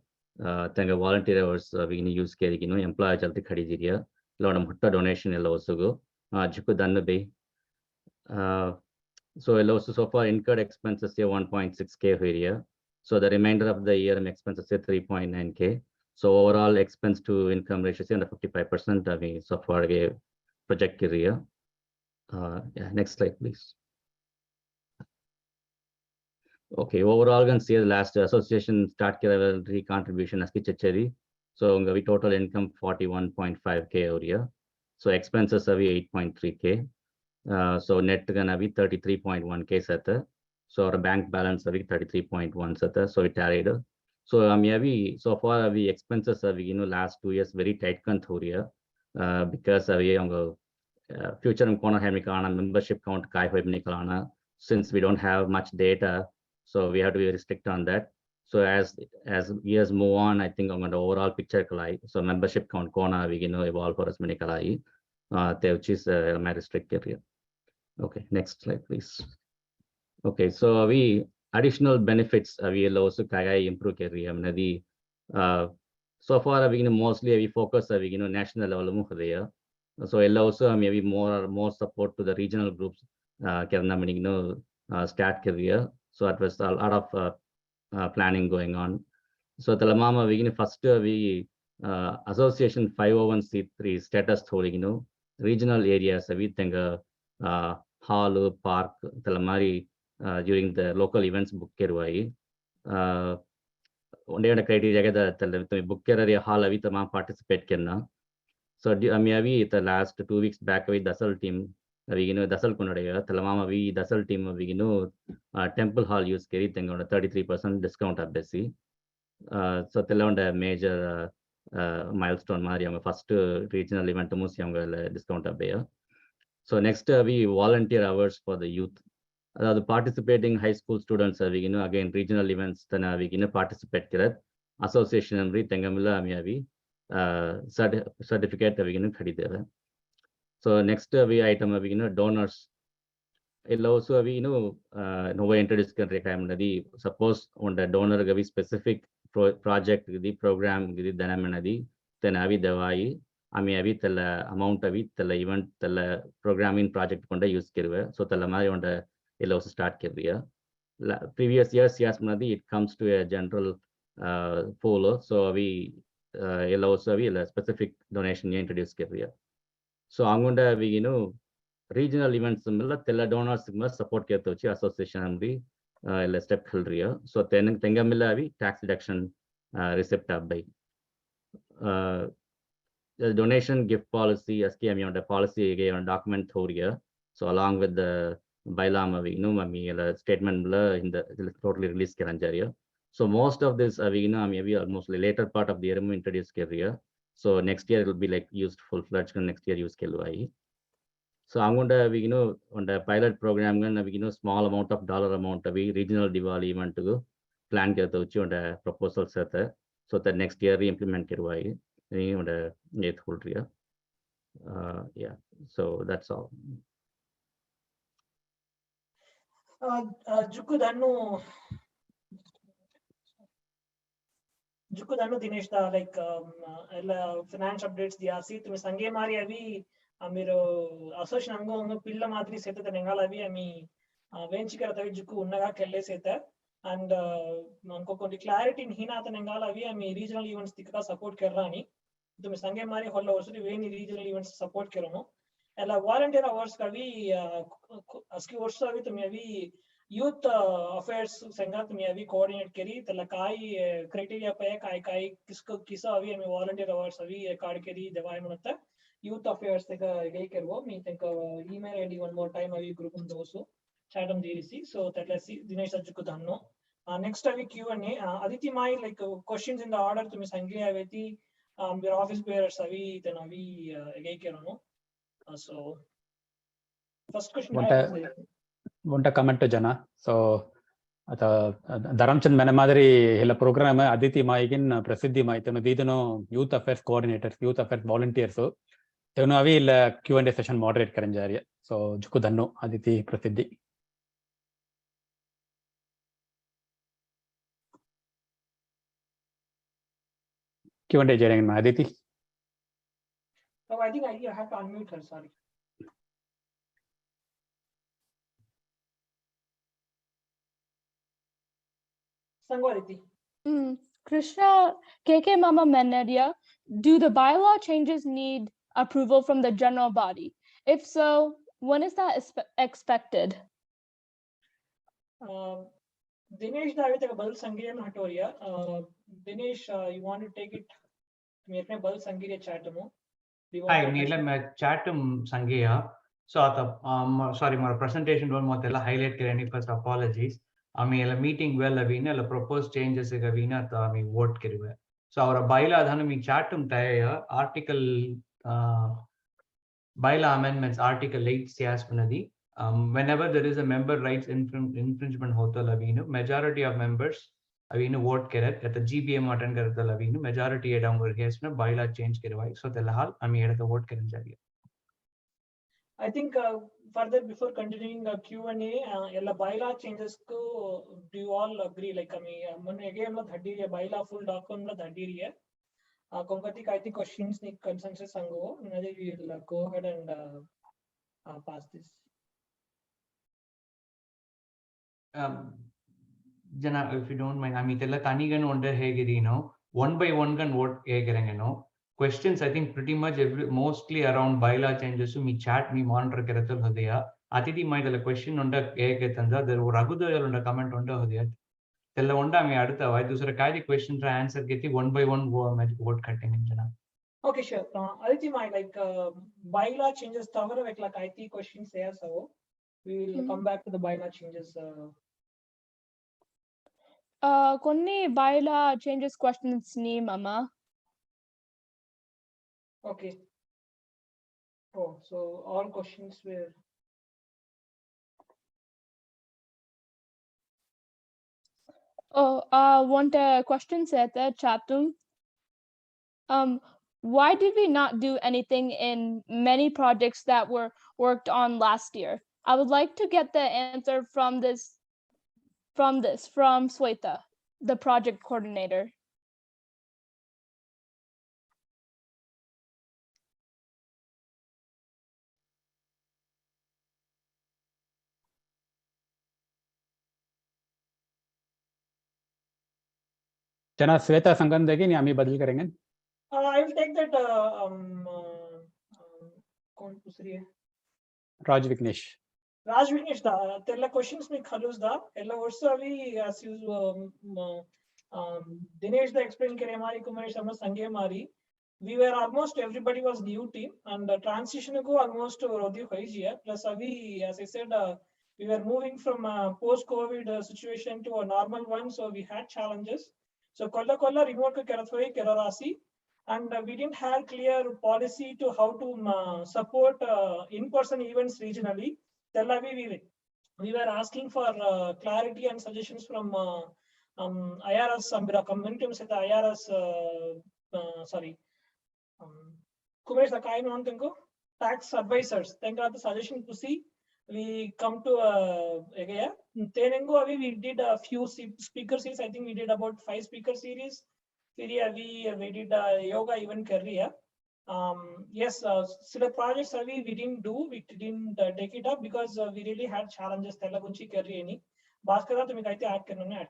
Tanga volunteer hours we use employer jalti khadijiria lot of mutta donation also go. Juku Dannabe. So also so far incurred expenses here 1.6k per year. So the remainder of the year expenses here 3.9k. So overall expense to income ratio is under 55%. I mean, so far we project career. Yeah, next slide, please. Okay, overall can see the last association start contribution as kichachari. So we total income 41.5k over year. So expenses are 8.3k. So net gonna be 33.1k sata. So our bank balance are 33.1 sata. So we carried. So so far we expenses are last 2 years very tight control because we future membership count since we don't have much data. So we have to be restrict on that. So as years move on, I think I'm going to overall picture kalai. So membership count kona we evolve for as many kalai. Which is my restrict area. Okay, next slide, please. Okay, so we additional benefits we also kaya improve area. So far we mostly we focus we national level there. So also maybe more support to the regional groups. Start career. So it was a lot of planning going on. So Talamama we first we association 501c3 status holding regional areas we think hall park Talamari during the local events book kerwai one day criteria the book area hall avi tamam participate kerna. So maybe the last 2 weeks back with Dasal team we Dasal kunadaya Talamama we Dasal team we temple hall use carry thing on a 33% discount at Bessie. So a major milestone Mariam first regional event to discount up there. So next we volunteer hours for the youth. The participating high school students we again regional events then we participate kirat association amri tengamilla we certificate we khadideva. So next we item we donors. Also we no introduce suppose on the donor gavi specific project the program the danamanadi then avi devai avi tella amount avi tella event tella programming project konda use kirve. So tella mari on the also start career. Previous years it comes to a general pool. So we also we specific donation introduce career. So angunda we regional events tella donors support kertochi association amri step khilriya. So tengamilla we tax deduction receipt by the donation gift policy SKM on the policy on document thoria. So along with the bylaw we statement in the totally release karanjaria. So most of this we maybe almost later part of the year introduce career. So next year it will be like used full fledged next year use kelwai. So I'm going to we on the pilot program we small amount of dollar amount we regional Diwali event to plan kerta uchi on the proposal set. So that next year we implement kerwai on the 8th whole year. Yeah, so that's all. Jukudanu Dinesh da like finance updates diasi tumi sange mari avi amiro association ango pilla madri seta nengal avi ami venchi karatavi jukku unnaga kelle seta and manko kondi clarity in hina nengal avi ami regional events tikka support kerrani tumi sange mari holla osuri veni regional events support keramo ela volunteer hours kavi aski वर्ष अभी तुम्हें अभी youth affairs संघा तुम्हें अभी coordinate करी तला काई criteria पे काई किसको किसा अभी हमें volunteer hours अभी कार्ड करी दवाई मनता youth affairs तक गई करवो मी तक email ID one more time अभी group में दोस्तों chatham DRC so that let's see Dinesh Sachchu को धन्नो next अभी Q&A Aditi my like questions in the order तुम्हें संगे अभी थी your office bearers अभी तना अभी गई करो so first question want to comment to Jana. So Dharamchand Manamadri Hilla program Aditi Maigin Prasiddhi Maitano Vidano youth affairs coordinators, youth affairs volunteers. So Tenavi Q&A session moderate Karanjaria. So Jukudano Aditi Prasiddhi. Q&A Jaring Aditi. Oh, I think I have to unmute her, sorry. Sangwariti. Krishna, KK Mama Menadia, do the bylaw changes need approval from the general body? If so, when is that expected? Dinesh, David, Bal Sangiria Hatoria. Dinesh, you want to take it? Make me Bal Sangiria Chatamo. Hi, Neelam Chatum Sangia. So, sorry, my presentation one more highlight any first apologies. I mean, meeting well, a proposed changes a vote. So, our bylaw, Hanami Chatum Taya, article bylaw amendments, article 8 Siaspanadi. Whenever there is a member rights infringement hotel, majority of members अवीनु vote Kirit आता GBM attend करता अवीनु majority Adam वर्ग है इसमें bylaw change करवाई so तेलहाल आमी एडा vote करने जाएगी. I think further before continuing Q&A, ella bylaw changes ko do you all agree? Like I mean, मन again ला धड़ी है bylaw full document ला धड़ी है. Konkati I think questions ni consensus sango. Nadi we will go ahead and pass this. Jana, if you don't mind, आमी तेला कानी gun wonder है कि you know one by one gun vote है करेंगे no. Questions I think pretty much mostly around bylaw changes. So me chat me monitor करते हो दिया. आतिथि माय तेला question उन्डा है के तंदा there वो राघुदो यार उन्डा comment उन्डा हो दिया. तेला उन्डा मैं आड़ता वाई दूसरा कायदी question का answer के थी one by one वो मैं vote करेंगे जना. Okay, sure. Aditi, my like bylaw changes. Tavara like IT questions there, so we will come back to the bylaw changes. Konni bylaw changes questions ni mama. Okay. Oh, so all questions were. Oh, want a question set the chatum. Why did we not do anything in many projects that were worked on last year? I would like to get the answer from Sweta, the project coordinator. जना श्वेता संगम देगी नहीं आमी बदल करेंगे. I will take that. कौन पूछ रही है? राज विघ्नेश. Raj Vignesh da. तेरे questions में खालूस दा. एला वर्ष अभी as you Dinesh da explain करे हमारी कुमारी समझ संगे हमारी. We were almost everybody was new team and the transition को almost रोधी हुई जिया. Plus अभी as I said we were moving from post-COVID situation to a normal one, so we had challenges. So kolla remote ko kerat hoye kerarasi, and we didn't have clear policy to how to support in-person events regionally. We were asking for clarity and suggestions from IRS community IRS sorry Kumesh the kind one thing tax advisors thank the suggestion to see we come to again we did a few speaker series. I think we did about 5 speaker series. We did yoga even career. Yes, so the projects we didn't do, we didn't take it up because we really had challenges. Tella gunchi career ni. Bhaskara to me kaite add karna.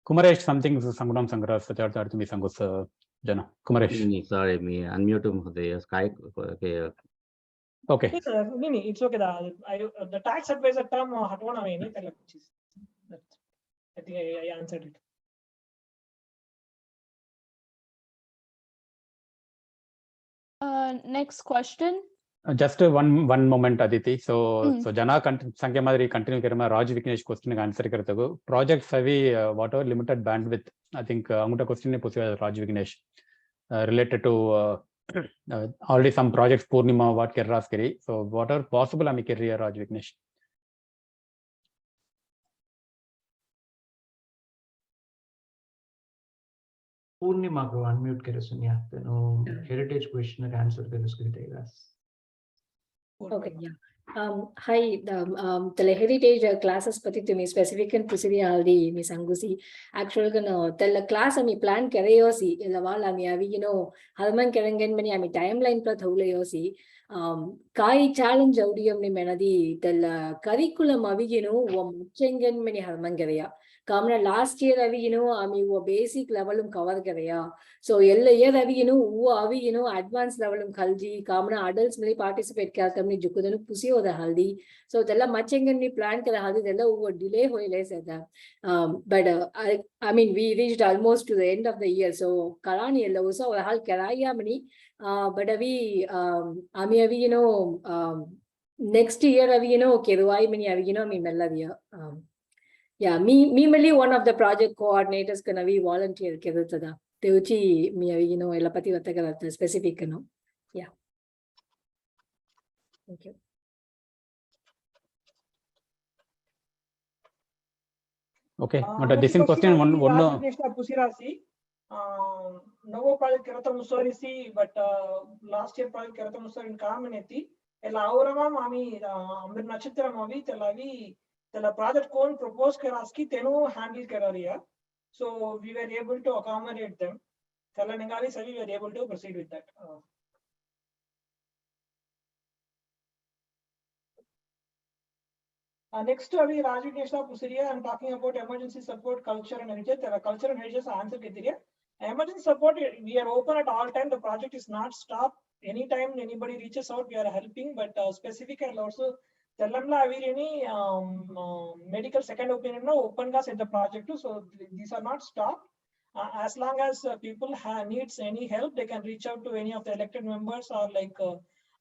Kumaresh something sangunam sangra sachar to me sangus jana. Kumaresh. Sorry, me unmute the Skype. Okay. Okay. It's okay. The tax advisor term hatwana away ni tella gunchi. I think I answered it. Next question. Just one moment, Aditi. So Jana संख्या मादरी continue करें Raj Vignesh question का answer करते हो. Projects heavy whatever limited bandwidth. I think अंगूठा question ने पूछा Raj Vignesh related to already some projects Purnima what कर रहा करी. So whatever possible हमें कर रही है Raj Vignesh. Purnima को unmute करे सुनिया. तो heritage question का answer कर उसके देगा. Okay, yeah. Hi, the heritage classes pati to me specific and pusiri aldi Miss Angusi. Actually, the class I plan karayosi ilavala mi avi halman karangan mani ami timeline pra thulayosi. Kai challenge audium ni menadi the curriculum avi wamchengan mani halman karaya. Kamna last year avi ami wo basic level cover karaya. So yella year avi avi advanced level khalji kamna adults many participate kartamni jukudanu pusi oda haldi. So tella machengan ni plan kara haldi tella wo delay hoile sada. But I mean we reached almost to the end of the year. So karani yella usa oda hal karaya mani. But avi ami avi next year avi keruai mani avi mi melladiya. Yeah, me only one of the project coordinators can be volunteer kerutada. Teuchi me elapati vattakarata specific Yeah. Thank you. Okay, but this in question one Pusirasi. Novo project kerata musorisi, but last year project kerata musor in Kameneti. Ela aurama mami amir nachitra mavi telavi tela project kon propose keraski tenu handle keraria. So we were able to accommodate them. Tela ningali savi we were able to proceed with that. Next, Rajiv Neshna Pusiria, I'm talking about emergency support, culture and heritage. There are culture and heritage answer Kitiria. Emergency support, we are open at all time. The project is not stopped. Anytime anybody reaches out, we are helping, but specific and also Telamla Avirini medical second opinion open gas at the project too. So these are not stopped. As long as people needs any help, they can reach out to any of the elected members or like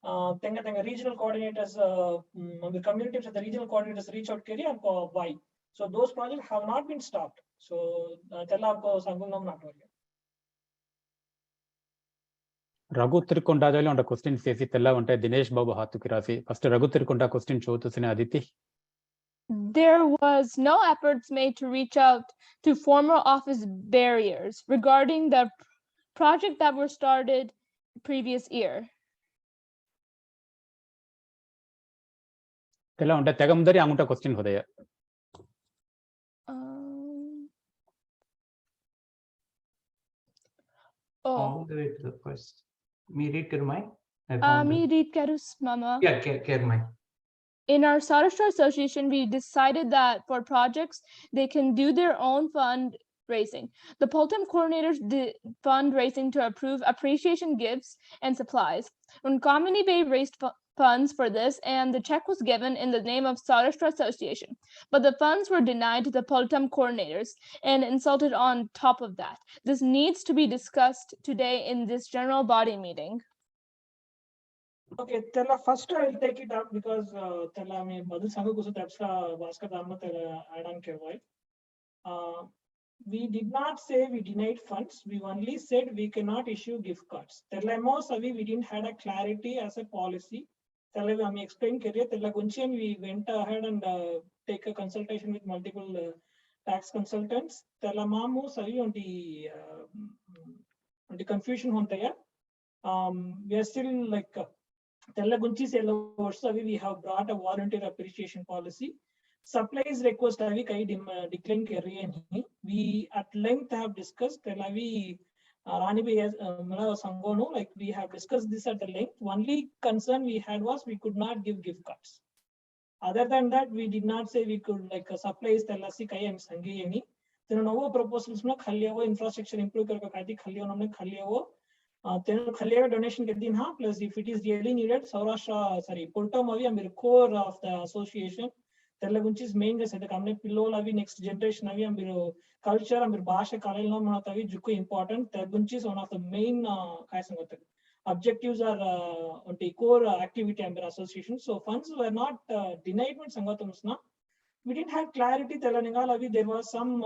regional coordinators, the communities of the regional coordinators reach out Kiri and why. So those projects have not been stopped. So Tella Sangam not worry. Raghu Tirkonda on the question Sesi Tella on Dinesh Babu Hatukirasi. First Raghu Tirkonda question show to Sina Aditi. There was no efforts made to reach out to former office barriers regarding the project that were started previous year. Tella on the Tagamdari Amuta question for the All the way to the first. Me read Kermai? Me read Kerus Mama. Yeah, Kermai. In our Sourashtra association, we decided that for projects, they can do their own fundraising. The Poltam coordinators did fundraising to approve appreciation gifts and supplies. When Kamini Bay raised funds for this, and the check was given in the name of Sourashtra Association, but the funds were denied to the Poltam coordinators and insulted on top of that. This needs to be discussed today in this general body meeting. Okay, Tella, first I'll take it up because Tella me Badal Sangu Kusu Tapsa Bhaskar Dhamma Tella Adan Kerwai. We did not say we denied funds. We only said we cannot issue gift cards. Tella mo savi we didn't had a clarity as a policy. Tella we explained career. Tella Gunchi we went ahead and take a consultation with multiple tax consultants. Tella mamu savi on the confusion hontaya. We are still like we have brought a volunteer appreciation policy. Supplies request decline. We at length have discussed like we have discussed this at the length. Only concern we had was we could not give gift cards. Other than that, we did not say we could like supplies no proposals infrastructure improve donation plus if it is really needed, Sourashtra, Poltam avi core of the association. Which is main the company pillow next generation culture Bhasha important. Which is one of the main objectives are core activity association. So funds were not denied with Sangatamsna. We didn't have clarity. There was some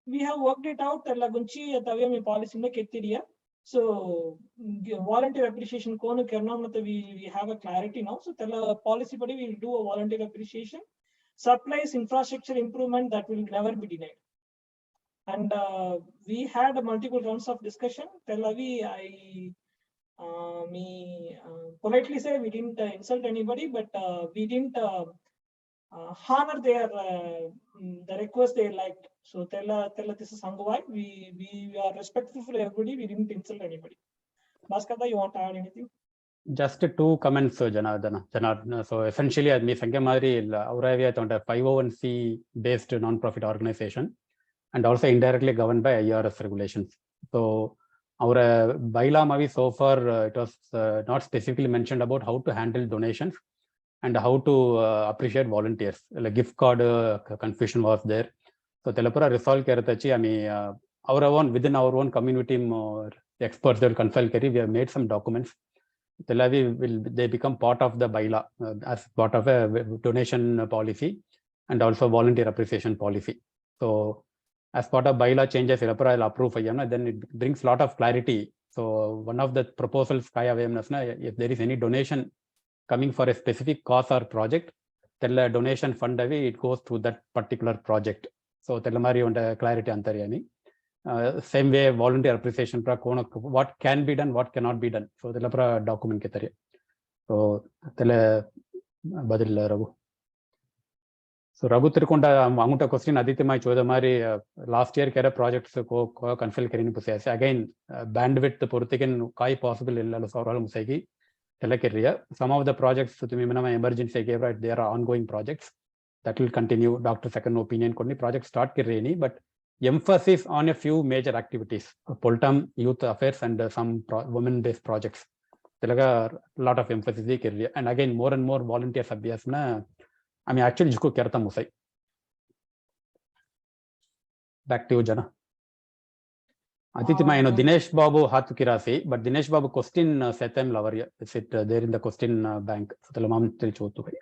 we have worked it out. Policy so volunteer appreciation we have a clarity now. So policy we will do a volunteer appreciation. Supplies infrastructure improvement that will never be denied. And we had multiple rounds of discussion. Politely say we didn't insult anybody, but we didn't honor their the request they liked. So tell this is Sangwai. We are respectful for everybody. We didn't insult anybody. Bhaskar, you want to add anything? Just two comments, Janardana. So essentially, as me Sankhya Madri, Auravia on a 501c based non-profit organization, and also indirectly governed by IRS regulations. So our bylaw maybe so far it was not specifically mentioned about how to handle donations and how to appreciate volunteers. Like gift card confusion was there. So Telepura resolve Keratachi, our own within our own community experts that consult Keri, we have made some documents. They become part of the bylaw as part of a donation policy and also volunteer appreciation policy. So as part of bylaw changes, Telepura will approve, then it brings a lot of clarity. So one of the proposals, if there is any donation coming for a specific cause or project, tella donation fund avi it goes to that particular project. So tella mari on clarity antariyani. Same way volunteer appreciation pra what can be done, what cannot be done. So tella pra document ke tariya. So tella badil Raghu. So Raghu Tirkonda anguta question aditi mai choda mari last year kera projects ko confirm karini pusya. Again bandwidth portiken kai possible illa saurala musagi tella keriya. Some of the projects to me mana emergency ke right, they are ongoing projects that will continue. Doctor second opinion konni project start kirreni, but emphasis on a few major activities, Poltam youth affairs and some women based projects. Telaga lot of emphasis kirriya. And again more and more volunteers abhyasna I mean actually jisko kerta musai. Back to you Jana. Aditi mai Dinesh Babu hatu kirasi, but Dinesh Babu question setem lavaria. Is it there in the question bank? So telamam tilchotu hai.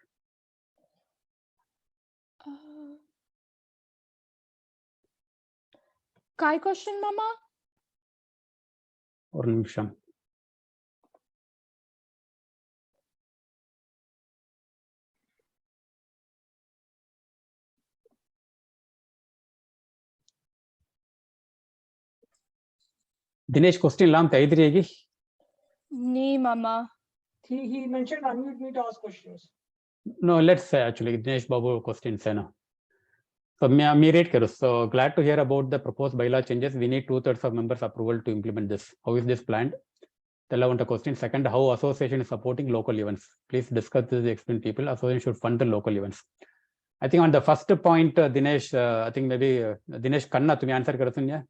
Kai question, Mama? Or nimsham. Dinesh question lam taidriyegi. Nee, Mama. He mentioned unmute me to ask questions. No, let's say actually Dinesh Babu question sena. So me read karo. So glad to hear about the proposed bylaw changes. We need 2/3 of members approval to implement this. How is this planned? Tell one question. Second, how association is supporting local events. Please discuss this. Explain people. Association should fund the local events. I think on the first point, Dinesh, I think maybe Dinesh Khanna, to me answer karatunya.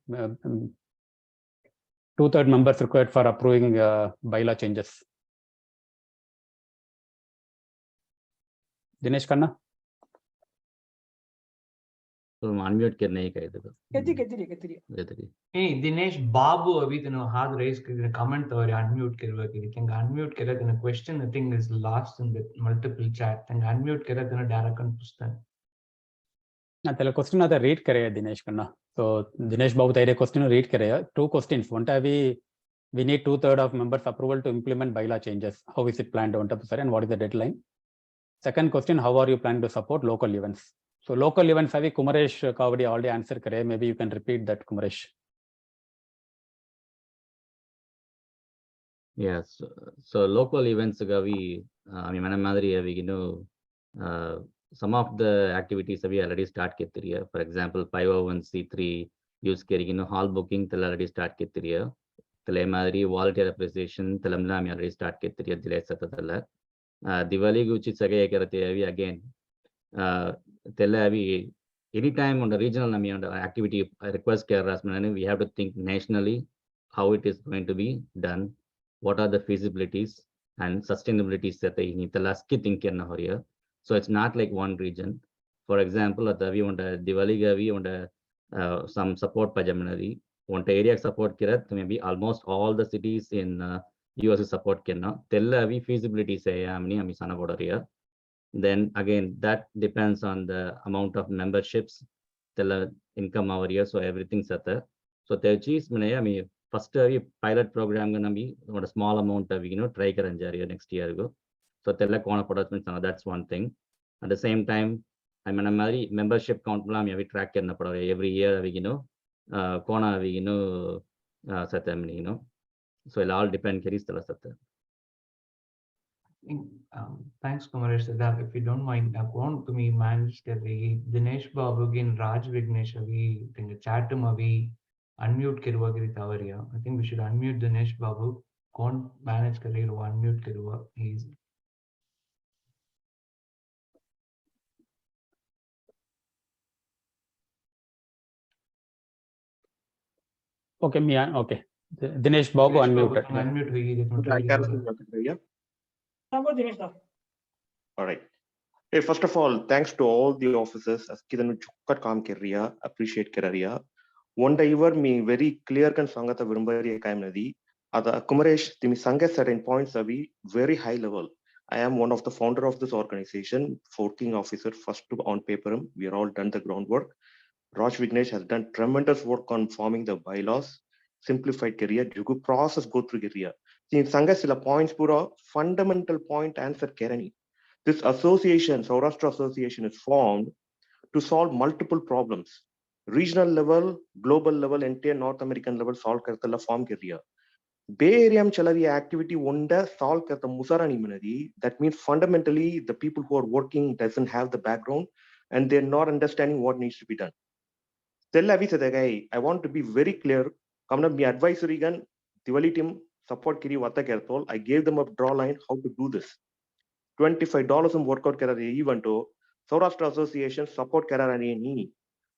2/3 members required for approving bylaw changes. Dinesh Khanna. So unmute करने ही कहे थे तो. Ketiri. Hey Dinesh Babu अभी तूने हाथ raise करके comment और unmute करवा के लेकिन unmute करा तूने question I think is lost in the multiple chat and unmute करा तूने direct कर पूछता है. ना तेरा question आता read करेगा Dinesh Khanna. So Dinesh Babu तेरे question read करेगा. Two questions. One time we need 2/3 of members approval to implement bylaw changes. How is it planned on top, sir, and what is the deadline? Second question, how are you planning to support local events? So local events avi Kumaresh Kavadi already answer kare. Maybe you can repeat that, Kumaresh. Yes. So local events we I mean mana madri we some of the activities we already start kittiriya. For example 501c3 use keri hall booking tel already start kittiriya. Tele madri volunteer appreciation telamna we already start kittiriya dilay satatala. Diwali guchi sagay karate we again tell we anytime on the regional activity request we have to think nationally how it is going to be done, what are the feasibilities and sustainabilities that they need the last thinking here. So it's not like one region. For example at we want Diwali we want some support pajamanari want area support kirat maybe almost all the cities in US support kenna tell we feasibility say amni amisana bodaria. Then again that depends on the amount of memberships the income our year, so everything's at there. So the cheese I mean first pilot program gonna be a small amount of try karanjari next year ago. So tell production that's one thing. At the same time I mean membership count we track every year we kona we so it all depend carries the Thanks, Kumaresh. If you don't mind, I want to me manage Dinesh Babu again, Raj Vignesh avi, think chat to avi unmute kirwa kiri tavariya. I think we should unmute Dinesh Babu. Can't manage kari unmute kirwa. He's Okay, Mia. Okay, Dinesh Babu unmuted. Unmute Dinesh. All right. Hey, first of all, thanks to all the officers. Askidanu chukkat kaam kirriya, appreciate kirariya. One day ever me very clear kan sangata virumbariya kaimnadi. Ada Kumaresh, timi sanga certain points avi very high level. I am one of the founder of this organization, 14 officer, first to on paper. We are all done the groundwork. Raj Vignesh has done tremendous work on forming the bylaws, simplified career, jugu process go through career. In sanga sila points pura fundamental point answer kerani. This association, Sourashtra Association, is formed to solve multiple problems. Regional level, global level, entire North American level solve kartala form kariya. Bay Area chalavi activity onda solve karta musarani manadi. That means fundamentally the people who are working doesn't have the background and they're not understanding what needs to be done. I want to be very clear. Come me advisory gan Diwali team support kiri vata kertol. I gave them a draw line how to do this. $25 workout karare event Sourashtra Association support kararani ni.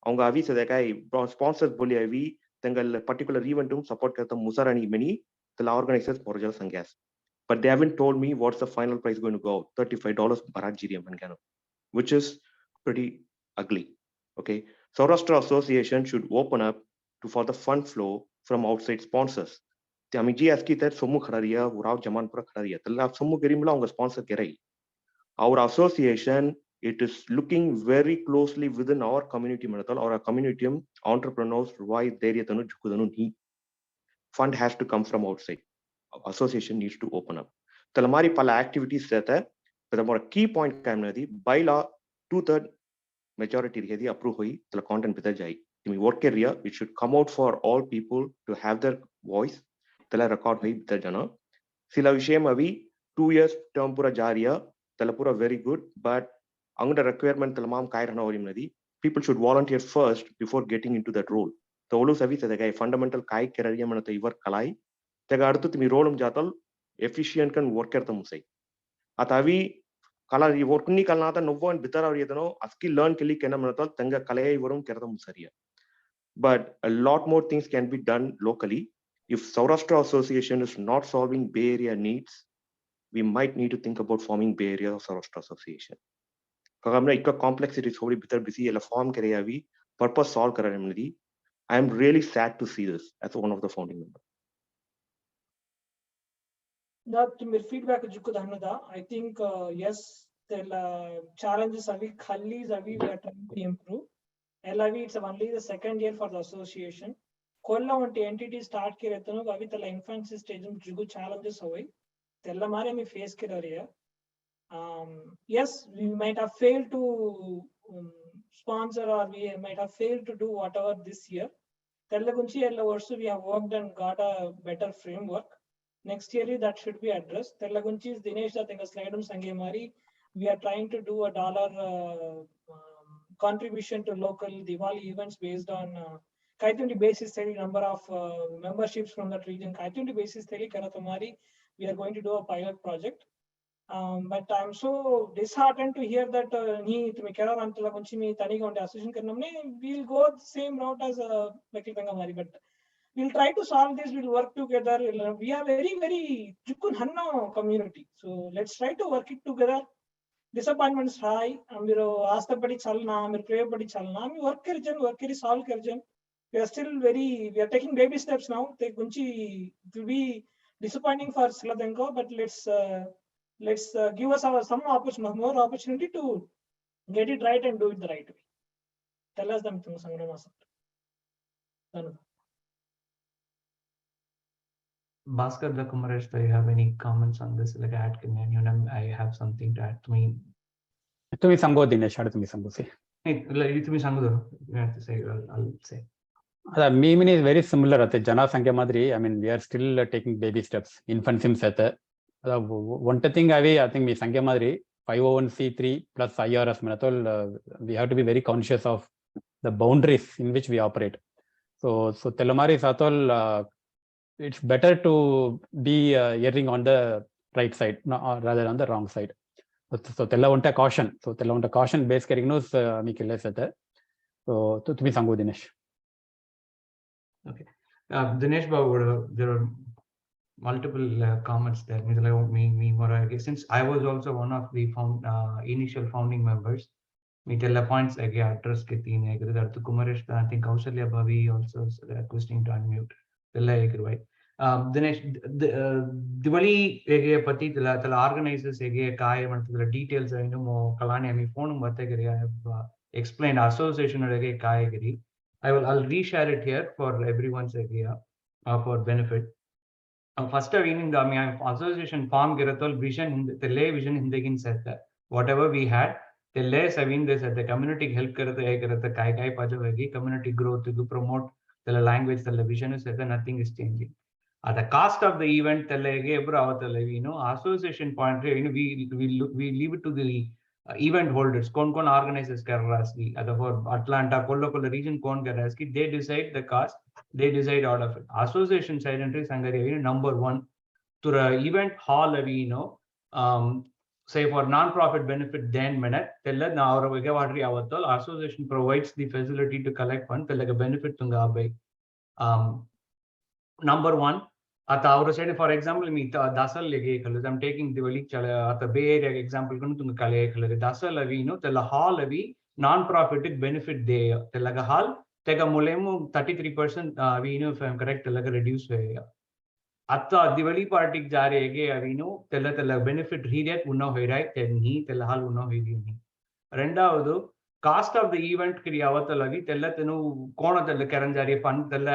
அவங்க அவி சதகாய் sponsors போலி அவி தங்கள் particular ஈவெண்ட்டும் support கர்த்த முசாராணி many the organizers Porjal Sangas. But they haven't told me what's the final price going to go. $35 Barajiriam Mankano, which is pretty ugly. Okay. Sourashtra Association should open up for the fund flow from outside sponsors. The Amiji Aski that Somu Khararia, Urav Jaman Pura Khararia, the lab Somu Gerimla on the sponsor Kerai. Our association, it is looking very closely within our community manatal or a community entrepreneurs why Deriatanu Jukudanu need. Fund has to come from outside. Association needs to open up. Talamari pala activities set the more key point kamnadi by law 2/3 majority rihedi approve hoi the content bita jai. In work area, it should come out for all people to have their voice. Tala record hoi bita jana. Sila vishayam avi 2 years term pura jariya. Talapura very good, but under requirement talamam kairana orimnadi. People should volunteer first before getting into that role. The Olu Savi said the guy fundamental kai kerariam and the Ivar Kalai. The Gardu to me rolum jatal efficient can work at the Musai. Atavi Kala workni Kalnata Novo and Bitar or Yetano, Aski learn Kili Kenamanatal, Tanga Kalai Vorum Kerta Musaria. But a lot more things can be done locally. If Sourashtra Association is not solving Bay Area needs, we might need to think about forming Bay Area Sourashtra Association. Kagamna ikka complexity is very bitter busy a form kareyavi purpose solve karanemnadi. I am really sad to see this as one of the founding members. That feedback I think yes, the challenges avi khallis avi we are trying to improve. LIV it's only the second year for the association. Kolla one entity start kiretano avi the infancy stage jugu challenges away. Tella mare me face kiraria. Yes, we might have failed to sponsor or we might have failed to do whatever this year. Tellagunchi also we have worked and got a better framework. Next year that should be addressed. Tellagunchi is Dinesh that slide Sangemari. We are trying to do $1 contribution to local Diwali events based on Kaitundi basis number of memberships from that region. Kaitundi basis Karatamari. We are going to do a pilot project. But I'm so disheartened to hear that we'll go the same route as but we'll try to solve this, we'll work together. We are very, very Jukun Hanno community. So let's try to work it together. Disappointments high. Asta padi chalna, prayer padi chalna. Work kari solve karjan. We are still we are taking baby steps now. It will be disappointing for Siladenko, but let's give us more opportunity to get it right and do it the right way. Tell us them things. Bhaskar Kumaresh, do you have any comments on this? Like I have something to add to me. To me, Sambo Dinesh, to me, Sambo say. You have to say, I'll say. The meme is very similar at the Jana Sankhya Madri. I mean, we are still taking baby steps. Infant sim set. One thing I think me Sankhya Madri 501c3 plus IRS Manathol, we have to be very conscious of the boundaries in which we operate. So Telamari Sathol, it's better to be erring on the right side rather than on the wrong side. So Tella want a caution. So Tella want a caution based carignos Mikila set. So to me Sango Dinesh. Okay. Dinesh Babu, there are multiple comments there. Since I was also one of the initial founding members, we tell the points again address Kumaresh, I think Kausalya Bhavi also requesting to unmute. Dinesh, Diwali pati tala organizers kai details Kalani phone I have explained association kai. I'll reshare it here for everyone's for benefit. First meaning the association form Girathol vision in the lay vision in the set. whatever we had the less I mean this at the community help karate kai pajavagi community growth to promote the language the vision is that nothing is changing at the cost of the event tellege ebru avatale association point we leave it to the event holders kon organizers karraski ada for Atlanta kolla region kon karraski they decide the cost they decide all of it association side entry sangari number 1 to the event hall say for non-profit benefit then minute tella na avara vegavadri avattol association provides the facility to collect fund tella benefit tunga by number 1 at our side for example me dasal lege khalu I'm taking the veli chala at the bay area example kunu tunga kale khalu dasal avi tella hall avi non-profit benefit de tella hall tega mulemu 33% we if I'm correct tella reduce आता Diwali party जा रहे हैं अवीनो तेला तेला benefit रीडेट उन्ना हो रहा है तेन्ही तेला हाल उन्ना हो रही है రెండవది కాస్ట్ ఆఫ్ ద ఈవెంట్ కి అవతలవి తెల్ల తెను కోణ తెల్ల కెరన్ జారీ ఫండ్ తెల్ల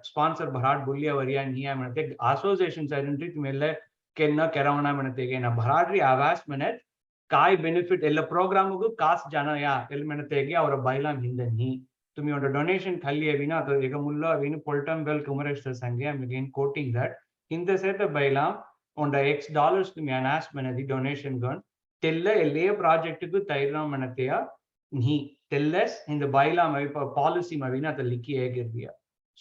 స్పాన్సర్ భరాట్ బుల్లియా వరియా నియా మనతే అసోసియేషన్ సైడెంಟ್రి మెల్ల ಕೆನ್ನ ಕೆರವಣ ಮನತೆಗೆ ನಾ ಭರಾಟ್ರಿ ಆವಾಸ್ ಮಿನಿಟ್ ಕಾಯಿ ಬೆನಿಫಿಟ್ ಎಲ್ಲ ಪ್ರೋಗ್ರಾಮ್ಗೂ ಕಾಸ್ಟ್ ಜನ ಯಾ ಎಲ್ ಮನತೆಗೆ ಅವರ ಬೈಲಾಂ ಹಿಂದನಿ तुम्ही ಒಂದು ಡೊನೇಷನ್ ಖಾಲಿ ಅವಿನ ಅಥವಾ ಈಗ ಮುಲ್ಲ ಅವಿನ ಪೊಲ್ಟಮ್ ವೆಲ್ ಕುಮರೇಶ್ವರ ಸಂಘ I again quoting that in the set of bailam on the X dollars to me anas manadi donation gun tella LA project ku tayra manateya ni telles in the bailam policy mavina ta likki agirdiya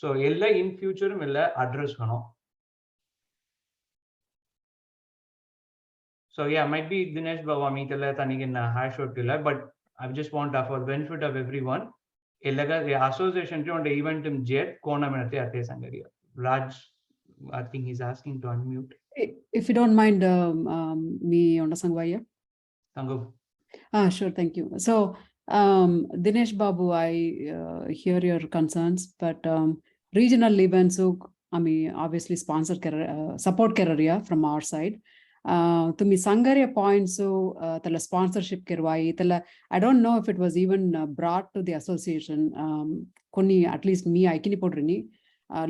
so ella in future mella address kano so yeah might be Dinesh Baba me tella tanigin hash out tilla but I just want for the benefit of everyone ellaga association on the event jet kona manate ate sangariya Raj I think he's asking to unmute. If you don't mind me on the Sangvaya. Sangu. Sure, thank you. So, Dinesh Babu, I hear your concerns, but regional events, I mean, obviously sponsor support career from our side. To me, Sangaria points, so the sponsorship kirwai, I don't know if it was even brought to the association. Koni, at least me, I can put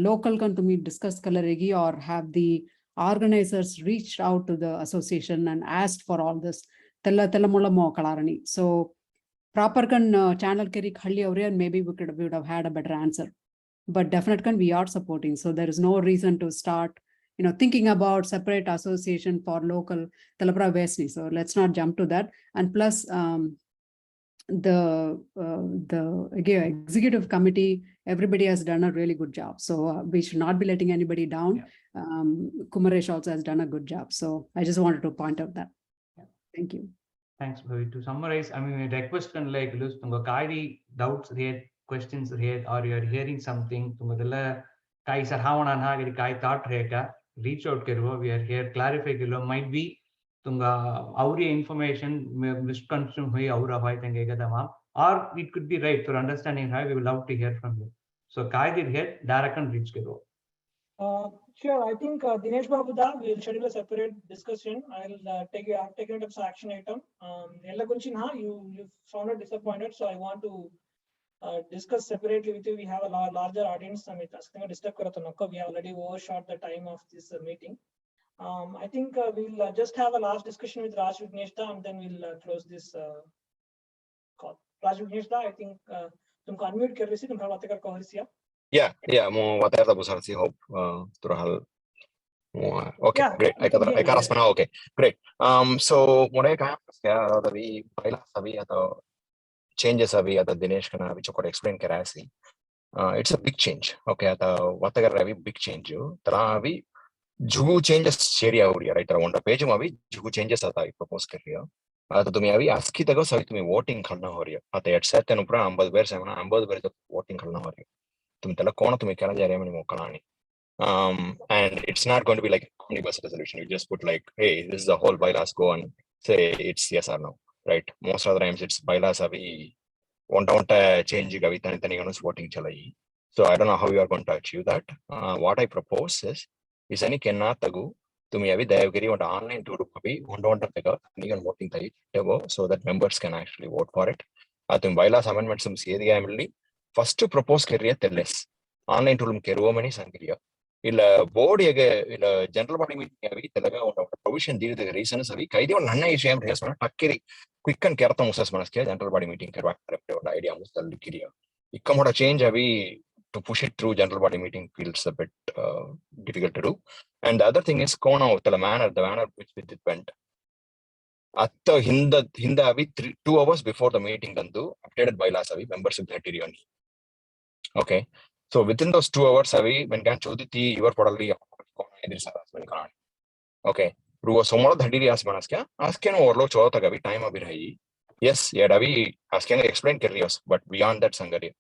local can to me discuss coloregi or have the organizers reached out to the association and asked for all this tella mo kalarani so proper can channel keri khalli avre and maybe we would have had a better answer but definitely can we are supporting so there is no reason to start thinking about separate association for local telapra vesni so let's not jump to that and plus the executive committee everybody has done a really good job so we should not be letting anybody down Kumaresh also has done a good job so I just wanted to point out that thank you thanks Bhavi to summarize I mean request can like lose tunga kaidi doubts here questions here or you are hearing something tunga della kai sarhavana na gari kai thought reka reach out karvo we are here clarify kilo might be tunga auri information misconception hui aura hoy tenge gadama or it could be right for understanding how we would love to hear from you so kaidir here direct and reach karo sure I think Dinesh Babu da we will schedule a separate discussion I'll take it up as action item ella gunchi na you sounded disappointed so I want to discuss separately with you we have a larger audience I mean disturb karata nakko we have already overshot the time of this meeting I think we'll just have a last discussion with Raj Vignesh da and then we'll close this call Raj Vignesh da I think tumko unmute kar resi tumhara baat kar kohorsiya yeah mo watar da busarsi hope turahal okay yeah, great I can ask now okay great so mone ka the baila sabi ato changes avi ato Dinesh kana which could explain karasi it's a big change okay ato watagar ravi big change tara avi जुगु changes Sheriya हो रही है right around page में भी जुगु changes आता है propose कर रही है आता तुम्हें अभी आस्की तक सभी तुम्हें वोटिंग करना हो रही है आता एट सेट तेन ऊपर 50 बेर से ना 50 बेर तक वोटिंग करना हो रही है तुम तला कौन तुम्हें क्या जा रहे हैं मैंने मौका नहीं and it's not going to be like a omnibus resolution you just put like hey this is the whole bylaws go and say it's yes or no right most of the times it's bylaws अभी want change का भी तनी voting चलाई so I don't know how you are going to achieve that what I propose is any kenna tagu tumi avi dayavgiri on online to avi one tega nigan voting tai tebo so that members can actually vote for it atum bylaws amendments sum seriya emli first propose kariya telles online tool keruvo mani sangriya illa board ege illa general body meeting avi telaga on provision did the reasons avi kaidi on nanna ishayam resona takkiri quick and kerta musas manaske general body meeting kerwa idea mustal likiria ikkamoda change avi to push it through general body meeting feels a bit difficult to do. And the other thing is kona the manner which it went at the hinda avi 2 hours before the meeting dandu updated bylaws avi members of the okay, so within those 2 hours avi when can choditi your podalli okay, ruwa somola dhadiri as manaskya asken overlo chota gavi time avi rahi. Yes, yadavi asken explain kerrios, but beyond that sangari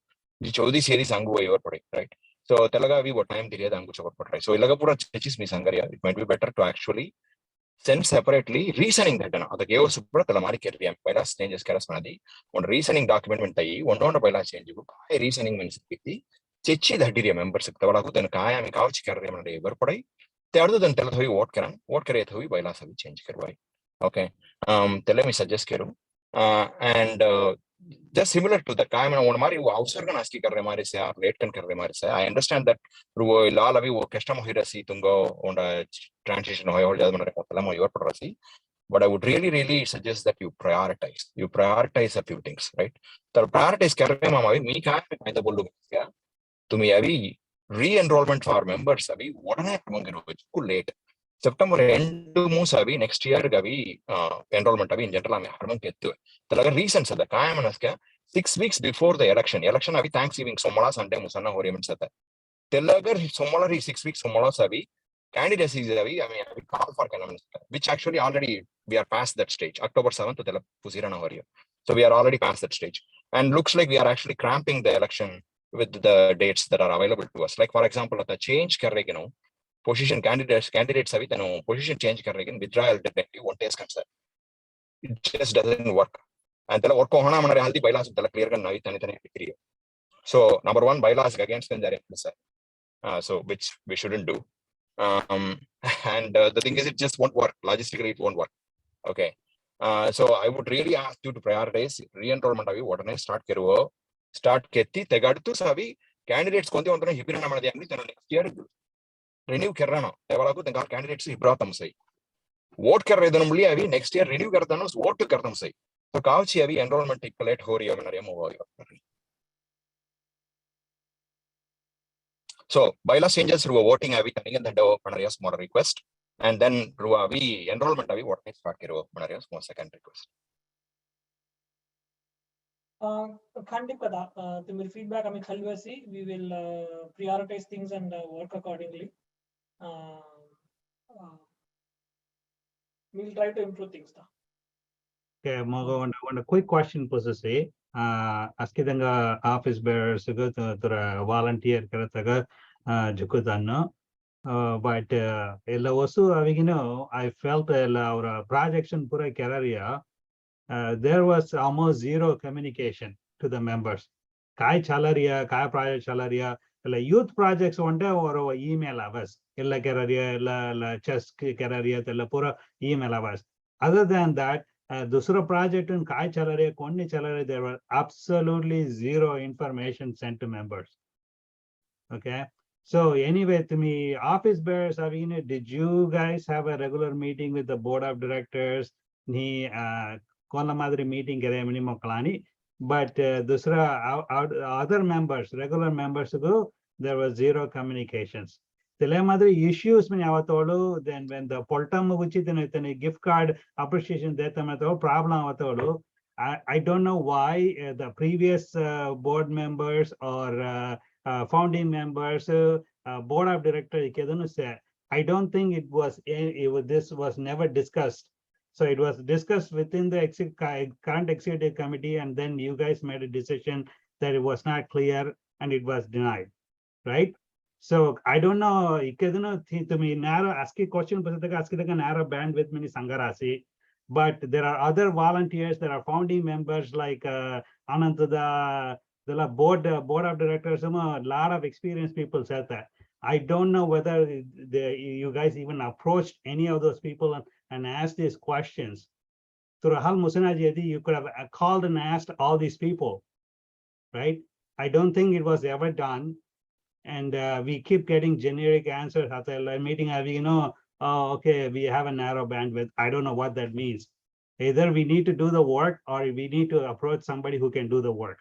the chodi series angu your product, right? So telaga we what time diriya angu chokot right? So ilaga pura chechis mi sangaria, it might be better to actually send separately reasoning that the chaos pura telamari kerriya bylaws changes keras manadi on reasoning document mentai one bylaws change kai reasoning means piti chechi dhadiri members tawala ku den kaya mi couch kerriya manadi your product other than tell you what can what करे तो bylaws अभी change करवाई. Okay, tell me suggest करूँ and just similar to the time when हमारी वो अवसर का नास्की कर रहे हमारे से आप late कर रहे हमारे से I understand that वो लाल अभी वो कष्टम हो रही तुंगो उन्दा transition हो और ज़्यादा मरे कतला में योर पड़ रही but I would really suggest that you prioritize a few things, right? तो prioritize कर रहे हम अभी मी कहाँ मैं तो बोलूँ क्या तुम्हें अभी re-enrollment for members अभी उड़ने को late September end मूस अभी next year अभी enrollment अभी in general में हरमन कहते हैं तो अगर reasons है तो क्या है मनस क्या 6 weeks before the election अभी Thanksgiving सोमवार Sunday मुसन्ना हो रही है मनस तो अगर सोमवार 6 weeks सोमवार अभी candidacy अभी अभी call for करना which actually already we are past that stage. October 7th तो तेरा पुसीरना हो रही है, so we are already past that stage and looks like we are actually cramping the election with the dates that are available to us. Like for example, at the change karre ke no position candidates अभी तनो position change karre के withdrawal definitely one test concern. It just doesn't work. And तेरा work को होना हमारे हाल दी bylaws तेरा clear करना भी तने क्रिया. So number one bylaws against the director, so which we shouldn't do. And the thing is, it just won't work. Logistically, it won't work. Okay. So I would really ask you to prioritize re-enrollment अभी what ने start करो start केती तेगाड़तु सभी candidates कौन थे उन्होंने हिब्रा नाम दिया नहीं तेरे next year renew कर रहा ना तेवाला को तेगाड़ candidates हिब्रा तम सही vote कर रहे थे नमली अभी next year renew करता ना vote करता हम सही तो काउची अभी enrollment एक late हो रही है मैंने move हो गया. So bylaws changes through voting अभी करेंगे then do मैंने small request and then through अभी enrollment अभी what ने start करो मैंने small second request. ಖಂಡಿತ तुम्हारी feedback हमें खलवसी we will prioritize things and work accordingly. We will try to improve things. Okay, one quick question posese askidanga office bearers tura volunteer karataga jukudanno but ella osu avigino I felt our projection pura kararia there was almost zero communication to the members. Kai chalaria, kai project chalaria, youth projects one day or email avas. Illa kararia, illa chess kararia, illa pura email avas. Other than that, dusra project and kai chalaria, konni chalaria, there were absolutely zero information sent to members. Okay. So anyway, to me, office bearers, did you guys have a regular meeting with the board of directors? Kola madri meeting kare minimum kalani, but dusra other members, regular members ago, there was zero communications. Tele madri issues many avatolu, then when the poltam which then gift card appreciation that problem avatolu. I don't know why the previous board members or founding members, board of directors, I don't think this was never discussed. So it was discussed within the current executive committee, and then you guys made a decision that it was not clear and it was denied, right? So I don't know. To me, narrow asking question, but narrow bandwidth many sangarasi. But there are other volunteers, there are founding members like Anantada, the board of directors. A lot of experienced people said that. I don't know whether you guys even approached any of those people and asked these questions. Through Hal Musanajedi, you could have called and asked all these people, right? I don't think it was ever done. And we keep getting generic answers after a meeting, oh, okay, we have a narrow bandwidth. I don't know what that means. Either we need to do the work or we need to approach somebody who can do the work.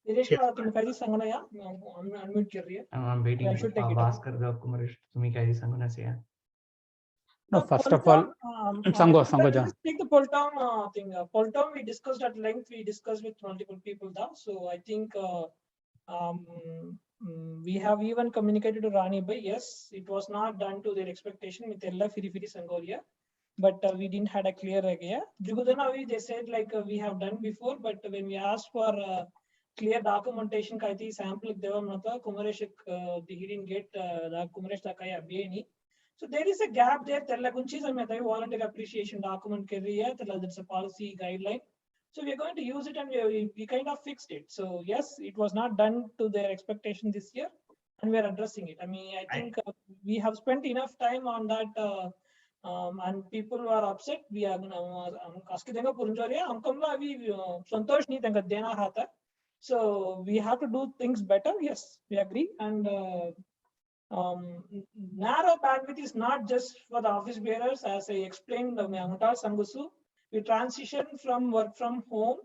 Dinesh का तुम्ही काही सांगू नया unmute कर रही है. I'm waiting. I should take it. Bhaskar da Kumaresh, तुम्ही काही सांगू ना Siya. No, first of all, Sango, Let's take the Poltown thing. Poltown we discussed at length. We discussed with multiple people there. So I think we have even communicated to Rani Bhai. Yes, it was not done to their expectation with Ella Firi Sangoria, but we didn't had a clear idea. Jugudanavi, they said like we have done before, but when we asked for clear documentation, kaiti sample devam nata Kumaresh he didn't get Kumaresh takaya abiyani. So there is a gap there. Tella kunchi samyata volunteer appreciation document kar rahi hai. Tella that's a policy guideline. So we are going to use it, and we kind of fixed it. So yes, it was not done to their expectation this year, and we are addressing it. I mean, I think we have spent enough time on that, and people are upset. We are askidenga purunjariya amkamla avi santosh ni tenga dena hata. So we have to do things better. Yes, we agree. And narrow bandwidth is not just for the office bearers. As I explained, Sangusu, we transitioned from work from home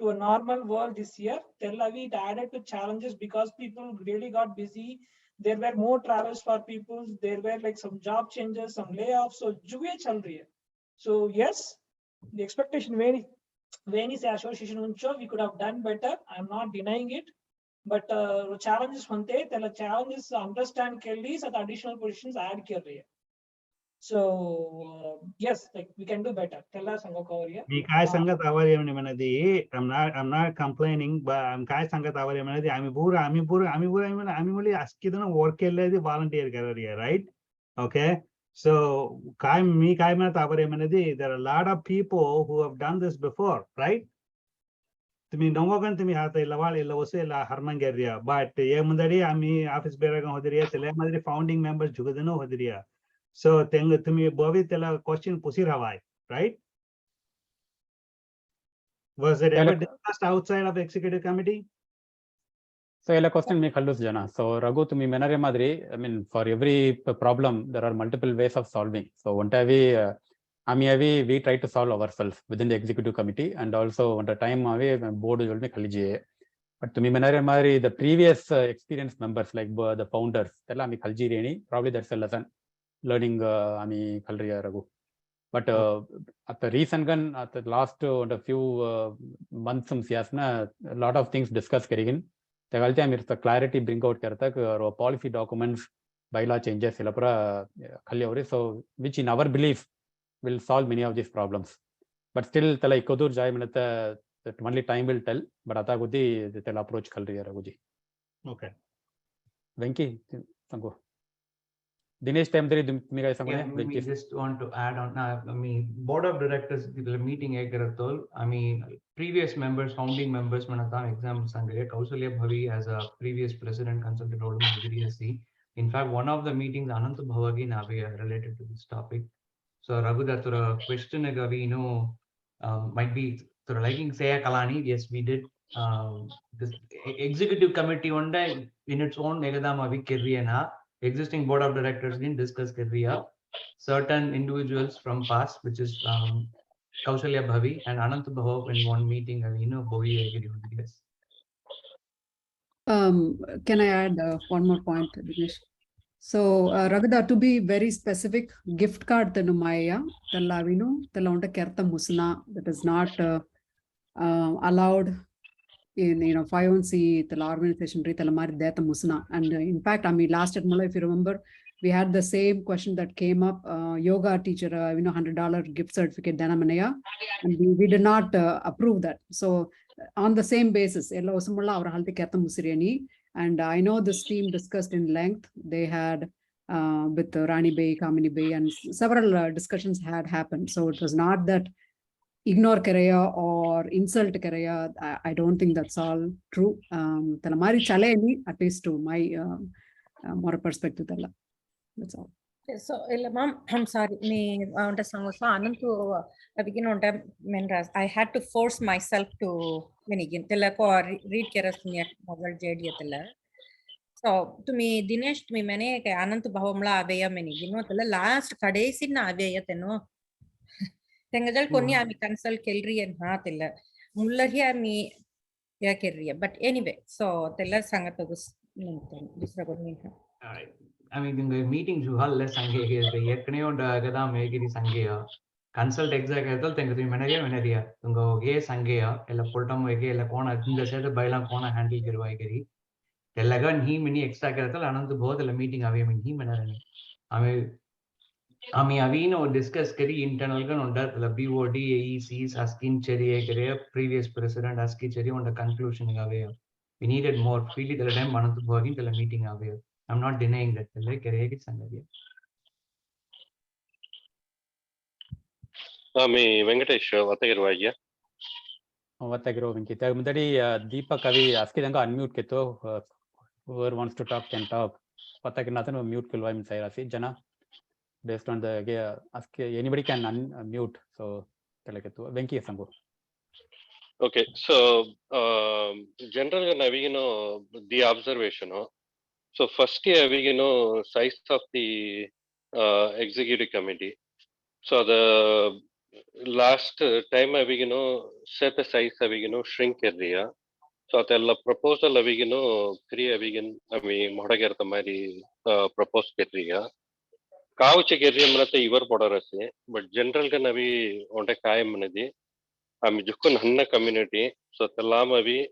to a normal world this year. Tel Aviv added to challenges because people really got busy. There were more travels for people. There were like some job changes, some layoffs. So juve chal rahi hai. So yes, the expectation when is association uncho, we could have done better. I'm not denying it. But challenges hante, tella challenges understand kelli at additional positions add kar rahi hai. So yes, like we can do better. Tell us Sango Kauriya. Me kai sangat avariyam manadi. I'm not complaining, but I'm kai sangat avariyam manadi. I'm only asking them work kelledi volunteer career, right? Okay. So kai manat avariyam manadi. There are a lot of people who have done this before, right? तुम्ही नवगन तुम्ही हाता लवाळ लवसे ला Harman गेरिया but ये मुंदरी आम्ही office बेरगा होदरिया तले मादरी founding members जुगदनो होदरिया so Teng तुम्ही बवी तला question पुसिर हवाय right was it ever discussed outside of executive committee? So ela question me kallus jana. So Raghu tumi menare madri, I mean for every problem there are multiple ways of solving. So one time we try to solve ourselves within the executive committee, and also one time board jolme khalije. But tumi menare madri, the previous experienced members like the founders tella ami khalji reni, probably that's a lesson learning ami khalriya Raghu. But at the recent at the last few months a lot of things discussed karigin. The clarity bring out or policy documents, bylaw changes, so which in our belief will solve many of these problems. But still, only time will tell. But the approach Okay. Venki, Sango. Dinesh time we just want to add on. I mean, board of directors meeting I mean, previous members, founding members, example Kausalya Bhavi as a previous president consulted role in fact, one of the meetings Anant Bhavagi Navi related to this topic. So Raghu, that question might be liking say Kalani. Yes, we did. This executive committee one day in its own Negadama existing board of directors didn't discuss Kriya. Certain individuals from past, which is Kausalya Bhavi and Anant Bhav in one meeting, yes. Can I add one more point, Dinesh? So, Raghuda, to be very specific, gift card Tanumaya, Talavino, Talonda Kerta Musna, that is not allowed in 501c the organization musna. And in fact, I mean, last at Mula, if you remember, we had the same question that came up, yoga teacher, $100 gift certificate, and we did not approve that. So on the same basis, and I know this team discussed in length. They had with Rani Bay, Kamini Bay, and several discussions had happened. So it was not that ignore Karaya or insult Karaya. I don't think that's all true. Talamari chale at least to my more perspective. That's all. So, ma'am, I'm sorry. Me, I had to force myself to read So तुम्ही दिनेश तुम्ही म्हणे काय अनंत भावमला away म्हणे गिनो त्याला last कडेसिन away तेनो तेंगजल कोणी आम्ही कन्सल्ट केलरी हा त्याला मुल्लही आम्ही या केलरी बट एनीवे सो त्याला सांगत दुसरा कोणी I mean, the meeting juhal less sange is the yekne on gada megiri sangeya consult exact edal tengri menaria tungo ge sangeya ella poltam ege ella kona inda side baila kona handle kirwa giri tellagan he mini extra karatal anantu both ella meeting ave min he menarani ami avino discuss kari internal ga onda ella BOD AECs askin cheri ekere previous president aski cheri on the conclusion ave we needed more feel the time anantu bogin the meeting ave I'm not denying that. Like me Venkatesh Vatagirvaya. Vatagiro Venkita. Mudari Deepa Kavi Askidanga unmute keto. Whoever wants to talk can talk. Vatagirnathan mute kilwa inside Jana. Based on the ask anybody can unmute. So teleketu Venki Sango. Okay, so generally we the observation. So first year we size of the executive committee. So the last time we set the size we shrink area. So the proposal we create we I mean modagerta mari propose area. Couch area manate ivar podarase, but general ga navi onde kaayam manadi. I mean jukun hanna community. So talama we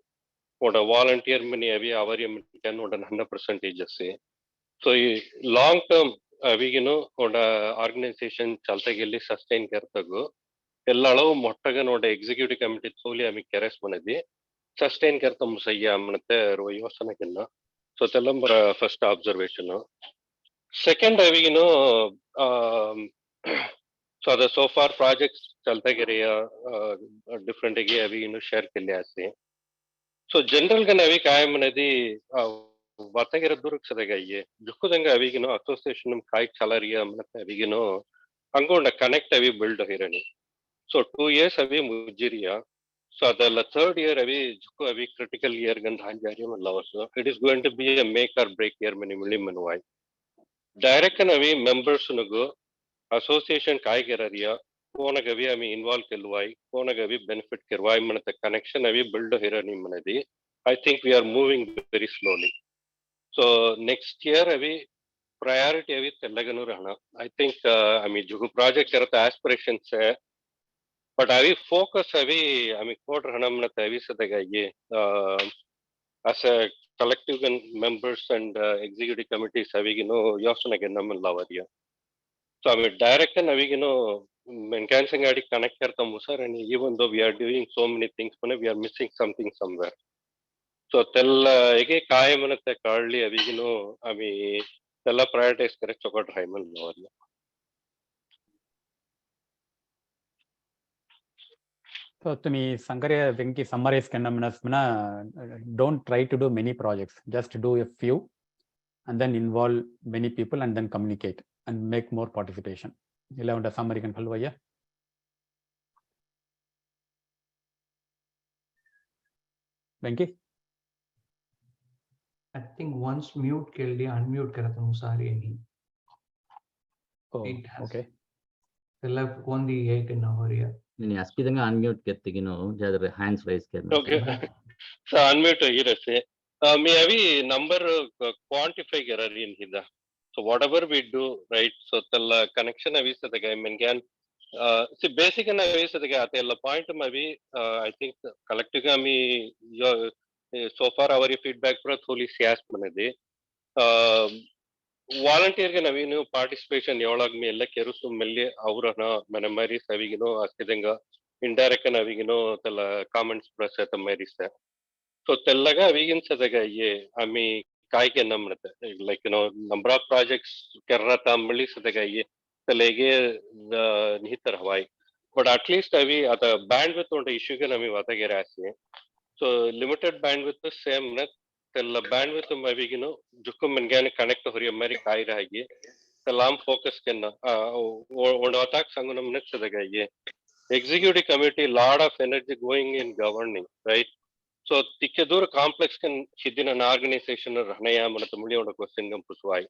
oda volunteer mani avi avari can oda 100% say. So long term we oda organization chaltagelli sustain kartago. Ellalo mottaga oda executive committee tholi ami keres manadi sustain karta musayya manate ro yosana kenna. So telambra first observation. Second we so the so far projects chaltageria different age we share kelli ase. So general ga navi kaayam manadi Vatagera Duruk Sadagaye, Jukudanga Avigino Association Kai Chalaria Avigino, Angonda connect avi build hirani. So 2 years avi Mujiria. So the third year avi Juku avi critical year Gandhanjarium and Lavas. It is going to be a make or break year minimally manuai. Direct and avi members go association Kai Geraria, Konagavi ami involved Kelwai, Konagavi benefit Kerwai Manata connection avi build hirani manadi. I think we are moving very slowly. So next year avi priority avi tellaganu rahna. I think I mean jugu project karata aspirations hai, but avi focus avi I mean code rahna manata avi sadaga ye as a collective members and executive committees avi yosana gennam lavariya. So I mean direct and avi enhancing adi connect karta musar, and even though we are doing so many things we are missing something somewhere. So tell ege kaayamanate kaadli avigino I mean tella prioritize correct chokat raimal novarla. So to me Sankarya Venki summarize kennamas mana don't try to do many projects, just do a few and then involve many people and then communicate and make more participation. Illa unda summary kan halvaya. Venki? I think once mute kelli unmute karata musari ani. Oh, okay. Tella kondi ekna horiya. Ni askidanga unmute kettigino jadre hands raise kerna. Okay. So unmute hirase. Me avi number quantify gerari in hida. So whatever we do, right? So tella connection avi sadaga I mean can see basic and avi sadaga atella point avi I think collective ami so far our feedback pro tholi sias manade volunteer ga navinu participation yawalag me ella kerusu melle avrana manamari savigino askidanga indirect navigino tella comments pro seta marisa. So tellaga avigin sadaga ye ami kai ke namnate like number of projects kerrata mali sadaga ye telege nihitar hawai, but at least avi ata bandwidth on issue ga nami vatagera ase. So limited bandwidth same na tella bandwidth avigino jukku mengane connect horiya mari kai rahi telam focus kenna on attack sangunam net sadaga ye executive committee lot of energy going in governing, right? So tikkadur complex can hidden an organization or Hanaya Manatamuli on a question Puswai.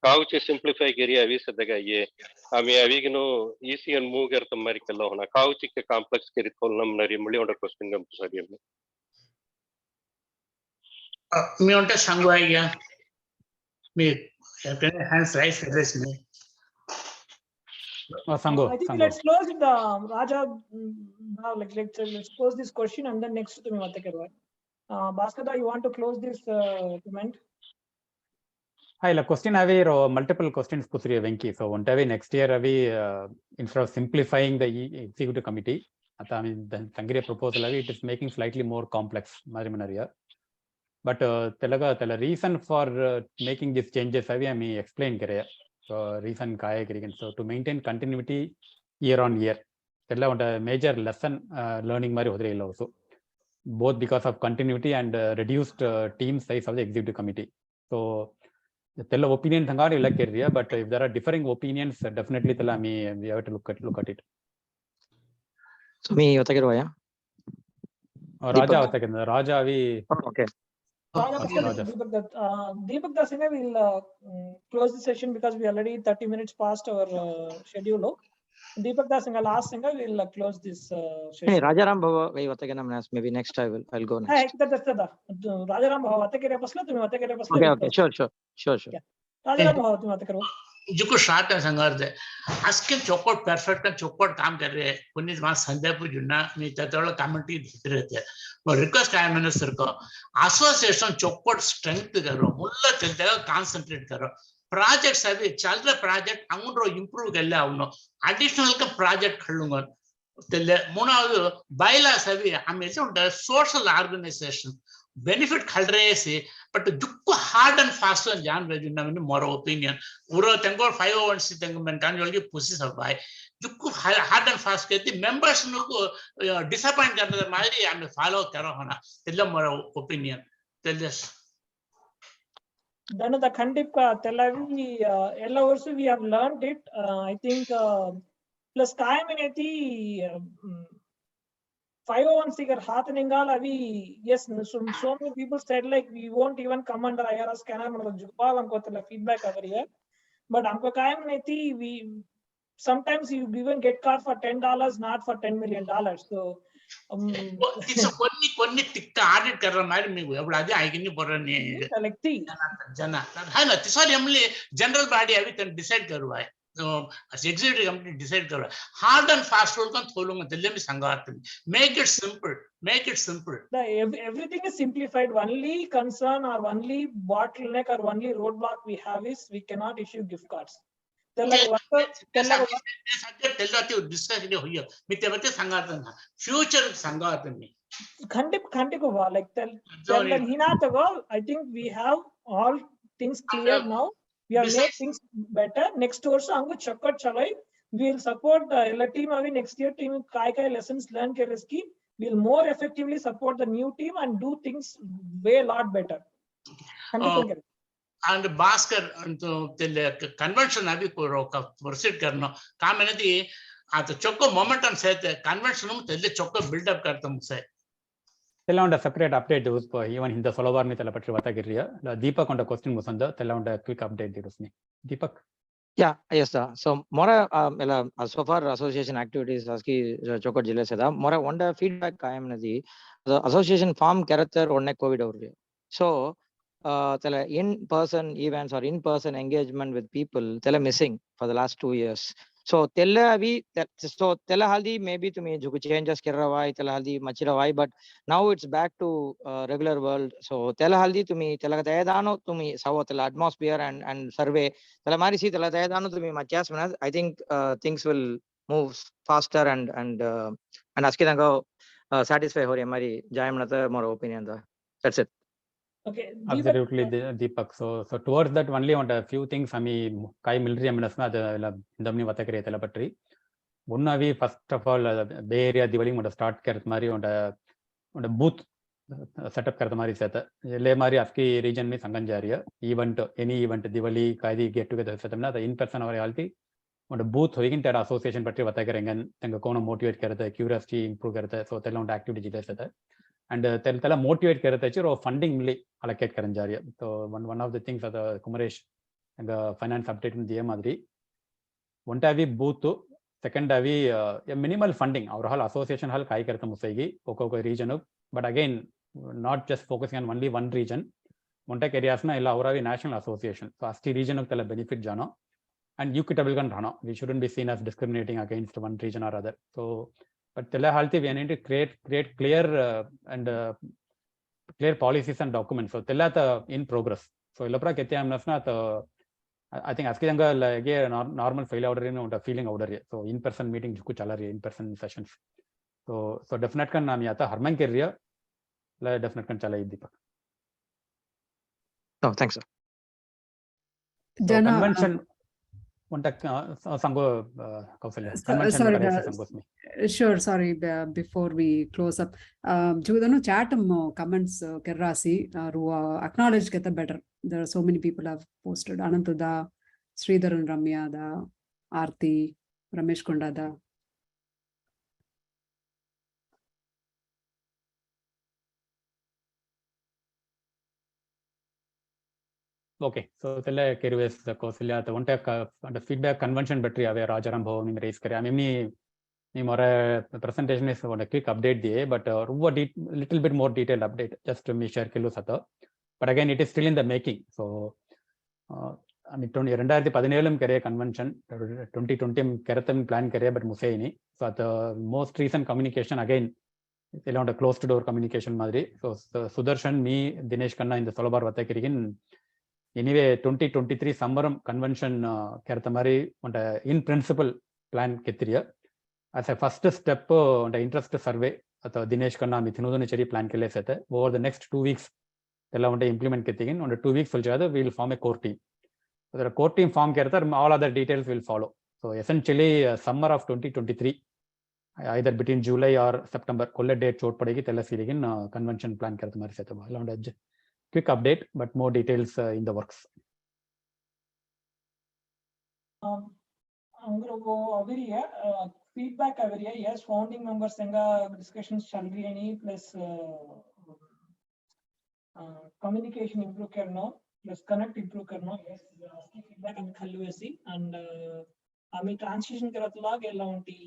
Couch simplify area visa the guy. I mean, we know easy and move at the America law. Couch a complex curriculum, Narimuli on a question Pusarium. Me want to Sangwaya. Me hands right address me. Sango, I think Sango. let's close the Raja. Now, let's close this question and then next to me, Bhaskar, you want to close this comment? Hi, la question have multiple questions Pusri Venki. So one day next year instead of simplifying the executive committee, I mean the Sangria proposal it is making slightly more complex Mariminaria. But the reason for making these changes I mean explain kare. So reason kaya kare. So to maintain continuity year on year. Tella major lesson learning mari hodre illa also. Both because of continuity and reduced team size of the executive committee. So the opinion thangari like area, but if there are differing opinions, definitely we have to look at it. So me Vatakeroya. Raja we okay. Deepak Das will close the session because we already 30 minutes past our schedule. Deepak Das last singer will close this session. Hey, Rajaram Bhava, maybe next I'll go next. Rajaram Bhava, okay, sure. Rajaram Bhava, जिको short है संगार दे आजकल Chaukot perfect का चौकोट काम कर रहे हैं पुनीत वहाँ संजय पुजुना मी तत्वला committee दिख रहे थे वो रिक्वेस्ट है मिनिस्टर को एसोसिएशन चौकोट स्ट्रेंथ करो मुल्ला चलते का कंसंट्रेट करो प्रोजेक्ट्स अभी चल रहे प्रोजेक्ट अंगुंडो इंप्रूव कर ले आवनो एडिशनल का प्रोजेक्ट खलूंगा तेरे मुनावो बाइलास अभी हमें से उनका social organisation benefit khal rahe se but jukku hard and fast and jan raju na mene more opinion uro tengo 501c tengo mentan jolgi pusi sabai jukku hard and fast kehti members ko disappoint karne mari ame follow karo hona tella more opinion tell us then the khandip ka telavi ella also we have learned it I think plus kaam ineti 501c happeningal avi yes so many people said like we won't even come under IRS scanner jupal ankotala feedback avariya but amko kaam neti we sometimes you even get caught for $10 not for $10 million so it's a konni tikka audit kar raha mari me apdi adi aigini porani collecti jana hai na tisari हमले general body avi can decide karwa hai so as executive committee decide karo hard and fast rule kan tholunga telle me sangat make it simple everything is simplified only concern or only bottleneck or only roadblock we have is we cannot issue gift cards future sangat me khandip like tell hinata I think we have all things clear now we have made things better next also angu chakkat chalai we will support the team avi next year team kai lessons learned ke riski we will more effectively support the new team and do things way lot better and Bhaskar telle convention avi proceed karno काम है ती आता चौको momentum से convention में तelle चौको build up करता मुझसे tella on a separate update even in the follower me tella patri vata kirriya Deepak on the question musanda tella on a quick update dirusni Deepak yes so more so far association activities aski chokot jilla seda more one feedback kaam nadi the association form character one covid over so tella in person events or in person engagement with people tella missing for the last 2 years so tella avi so tella haldi maybe to me juku changes kirrawai tella haldi machirawai but now it's back to regular world so tella haldi to me tella tayadano to me savo tella atmosphere and survey tella mari si tella tayadano to me machas I think things will move faster and askidango satisfy hore mari jayamnata more opinion that's it okay absolutely Deepak so towards that only on a few things I mean kai military ambulance na indamni vata kare tela patri one avi first of all Bay Area Diwali on start karat mari on a booth setup karat mari seta le mari aski region mein sangan ja rahi hai event any event Diwali kaidi get together setup na in person avar reality on a booth hoigin ter association patri vata karengan tanga kona motivate karata curiosity improve karata so tella on activity jita seta and tela motivate karate chiro funding milli allocate karan jariya. So one of the things that Kumaresh and finance update in the madri one tavi booth second tavi minimal funding our hall association hall kai karta musaygi okko region, but again not just focusing on only one region. Montek areas na illa avravi national association, so asti region of tela benefit jano and equitable gan rano. We shouldn't be seen as discriminating against one region or other. So but tela halti we need to create clear and clear policies and documents. So tela in progress. So ilapra ketya amnasna to I think askidanga like normal fail order in a feeling order. So in person meeting juku chalari in person sessions. So definite kan nami ata harman kerriya la definite kan chala Deepak. No, thanks, sir. So Jana, convention sango Kausalya convention sorry, sangosmi. Sure, sorry, before we close up, Judanu chat comments kerrasi ru acknowledge get better. There are so many people have posted Anantada, Sridhar and Ramya da, Aarti, Ramesh Kondada. Okay, so tele kerves the Kausalya the one the feedback convention battery ave Rajaram bhav nim raise kare. I mean more presentation is on a quick update the but little bit more detailed update just to me share kilo sata. But again it is still in the making. So I mean 2017 kare convention 2020 karatham plan kare but musaini. So the most recent communication again around a closed door communication madri. So Sudarshan me Dinesh Kanna in the Solobar Vatakirigin anyway 2023 summer convention karatamari on in principle plan ketriya. As a first step on the interest survey at Dinesh Kanna Mithinudani Cheri plan kele sete over the next 2 weeks tella on implement ketigin on the 2 weeks we will form a core team. So the core team form kertar all other details will follow. So essentially summer of 2023 either between July or September kolle date chot padegi tella sirigin convention plan kertamari sete along a quick update but more details in the works. I'm going to go over here. Feedback over here. Yes, founding members senga discussions chal rahi hai plus communication improve karna plus connect improve karna. Yes, feedback ami khallu esi and ami transition karat lag ella unti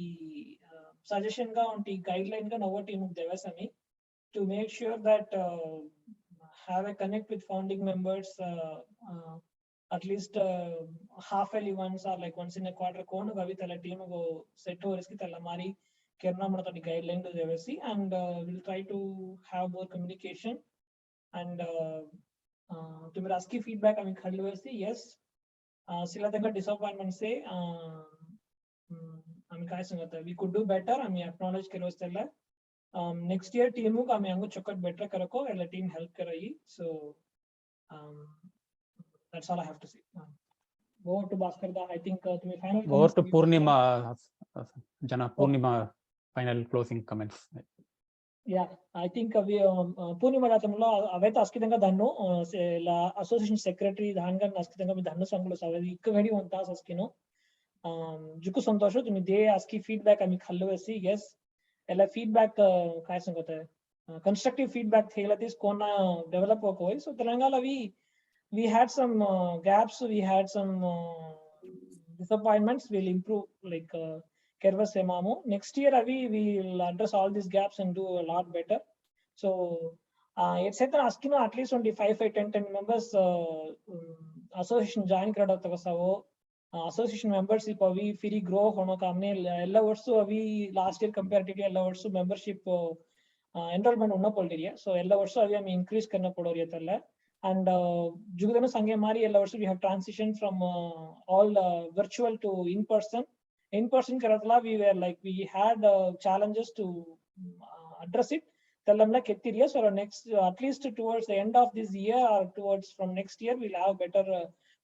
suggestion ga unti guideline ga nova team devasami to make sure that have a connect with founding members at least half yearly once or like once in a quarter konu gavi tala team go set over iski tala mari kerna mana tadi guideline to devasi and we'll try to have more communication and to me aski feedback ami khallu esi. Yes, sila tanga disappointment say ami kai sangata we could do better ami acknowledge karo stella next year team ko ami angu chokkat better karako ella team help karayi. So that's all I have to say. Over to Bhaskar da. I think to me final over to Purnima Jana Purnima final closing comments. Yeah, I think we Purnima jatamlo aveta askidanga dannu la association secretary dhangan askidanga mi dannu sanglo savadi ikkavedi onta askino juku santosho tumi de aski feedback ami khallu esi. Yes, ella feedback kai sangota constructive feedback thela this kona develop koi. So telangala we had some gaps, we had some disappointments. We'll improve like Kerva Semamu. Next year we will address all these gaps and do a lot better. So it's asking at least 10 members association join karada savo association members if we free grow hono kamne ella varsu we last year comparatively ella varsu membership enrollment unna poliriya. So ella varsu we increase karna podoriya talla. And Jugudanu Sanghe Mari we have transitioned from all virtual to in person. In person Karatla we were like we had challenges to address it. Tellamla Ketiriya. So next at least towards the end of this year or towards from next year we'll have better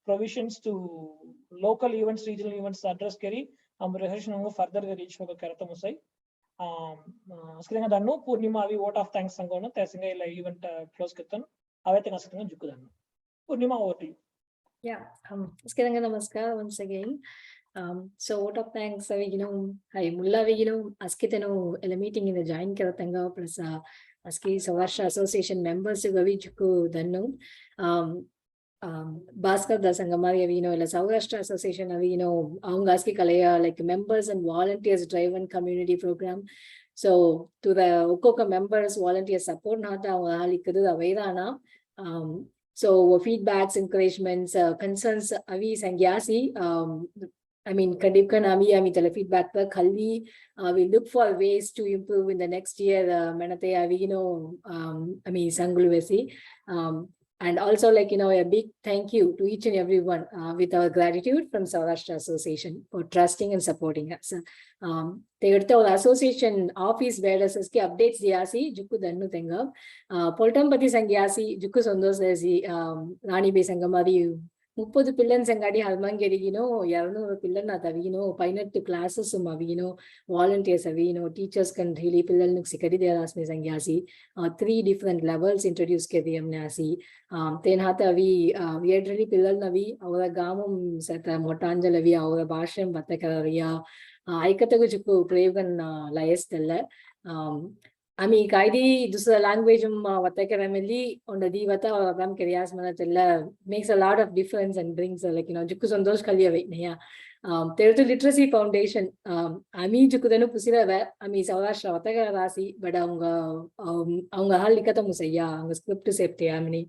provisions to local events, regional events address keri resolution further reach hoga karatamusai. Askidanga dannu Purnima vi vote of thanks sangono tesinga ila event close kittan. Purnima, over to you. Yeah, namaskar once again. So vote of thanks, hi mulla askiteno ella meeting in the join karatanga plus Aski Sourashtra Association members gavi juku dannu. Bhaskar da Sangamari avi illa Sourashtra Association avi avanga aski kalaya like members and volunteers driven community program. So to the Okoka members volunteer support nata avanga halikadu avaidana. So feedbacks, encouragements, concerns avi sangyasi. I mean, Kadipkan ami tele feedback per Khalli. We look for ways to improve in the next year. Manate avi I mean Sangulvesi. And also like a big thank you to each and everyone with our gratitude from Sourashtra Association for trusting and supporting us. Our association office bearers ki updates diyasi jukku dannu tenga. Poltampati sangyasi jukku sondos desi Rani Bay Sangamadi 30 పిల్లల్ని సంగాడి హల్మంగెరిగినో 200 పిల్లల్ని అవిగినో 18 classes అవిగినో volunteers అవిగినో teachers కన్ ఢిలీ పిల్లల్ని సికడి దేరాస్మే సంగ్యాసి 3 different levels introduce ke diamnasi ten hata avi viedrili పిల్లల్ని అవి అవర గామం సత మొటాంజల్ అవి అవర భాషం బతకరియా ఐకతగు జుకు ప్రయోగన్ లయస్తల్ల Ami kaidi dusra language vatakerameli on the divata or ram karias manatella makes a lot of difference and brings like jukku sandosh kaliya veya there is a literacy foundation ami jukudanu pusira ami Sourashtra vatagara rasi but avanga hal likata musayya avanga script septe amini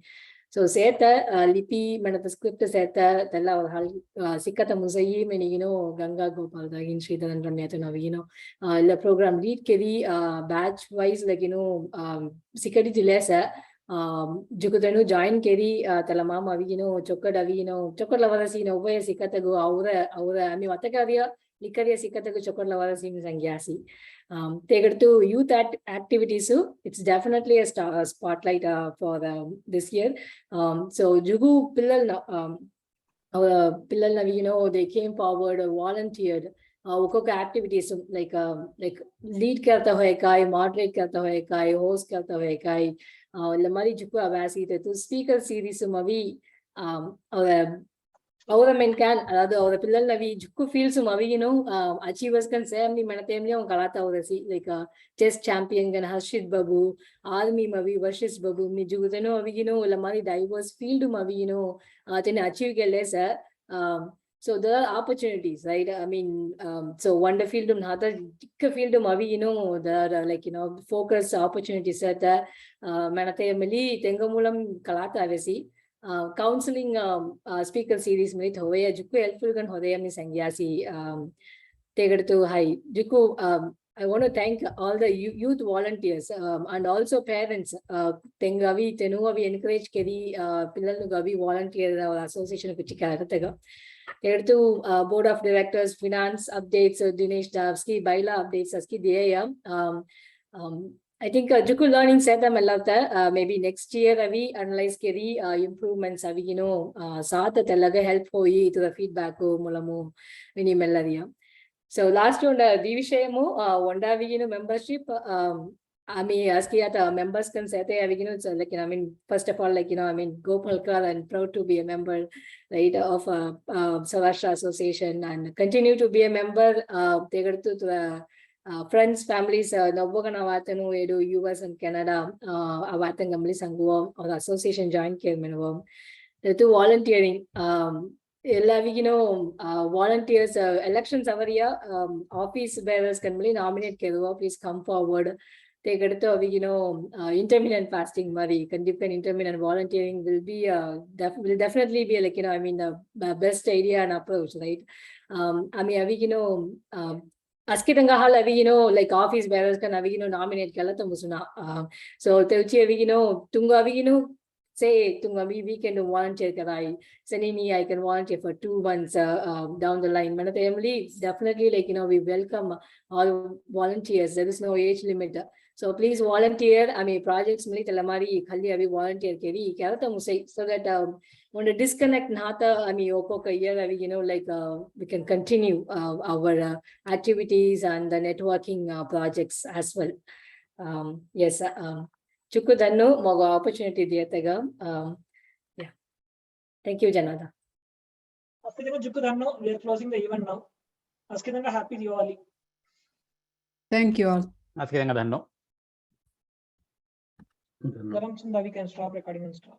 so seta lipi manata script seta tella hal sikata musayi meni Ganga Gopal dagin Sridharan Ramyata navino the program lead keri batch wise like sikadi dilesa jukudanu join keri tella mama avino chokkad avino chokkad lavarasi uve sikatagu aura ami vatagariya likariya sikatagu chokkad lavarasi sangyasi take to youth activities. It's definitely a spotlight for this year. So Jugu Pillal Pillal they came forward, volunteered. Okoka activities like lead karta hoye kai, moderate karta hoye kai, host karta hoye kai. Lamari Juku avasi to speaker series mavi our men can other pillar navi jukku feels mavi achievers can say amni manatemli on kalata odasi like chess champion gan Harshit Babu army mavi Varshis Babu mi jugudeno avi lamari diverse field mavi then achieve gelesa so there are opportunities, right? I mean so wonder field nata field mavi there are like focus opportunities at manatemli tengamulam kalata avesi counseling speaker series में होया जुक्को helpful gun होया में संग्यासी तेगड़तो high जुक्को I want to thank all the youth volunteers and also parents tengavi tenuavi encourage keri pillalnu gavi volunteer association kuchi karatega तेगड़तो board of directors finance updates Dinesh Davski baila updates aski diya I think Juku learning set them maybe next year avi analyze keri improvements avi saat telaga help hoyi to the feedback mulamu vini mellaria. So last one divishayamo wanda avi membership ami aski at members can say avi so like I mean first of all like I mean Gopalkar and proud to be a member right of Sourashtra Association and continue to be a member tegartu to the friends, families, Nobogana Watanu, Edu, US and Canada, Avatangamli Sanguam or association joint care minimum. The two volunteering, volunteers, elections over here, office bearers can be nominate Kedu, please come forward. Take it to intermittent fasting, Mari, can intermittent volunteering will be will definitely be like I mean the best idea and approach, right? I mean Askidanga hal avi like office bearers can avi nominate kalata musuna so teuchi avi tunga avi say tunga we can volunteer karai sanini I can volunteer for 2 months down the line manathamli definitely like we welcome all volunteers. There is no age limit, so please volunteer. I mean projects mili telamari khalli avi volunteer keri kalata musai so that when the disconnect nata I mean okoka year avi like we can continue our activities and the networking projects as well. Yes Chukku dannu mogo opportunity diyataga yeah thank you Janada. Askidanga Chukku dannu we are closing the event now. Askidanga happy Diwali. Thank you all. Askidanga dannu. Dharamchand, we can stop recording and stop.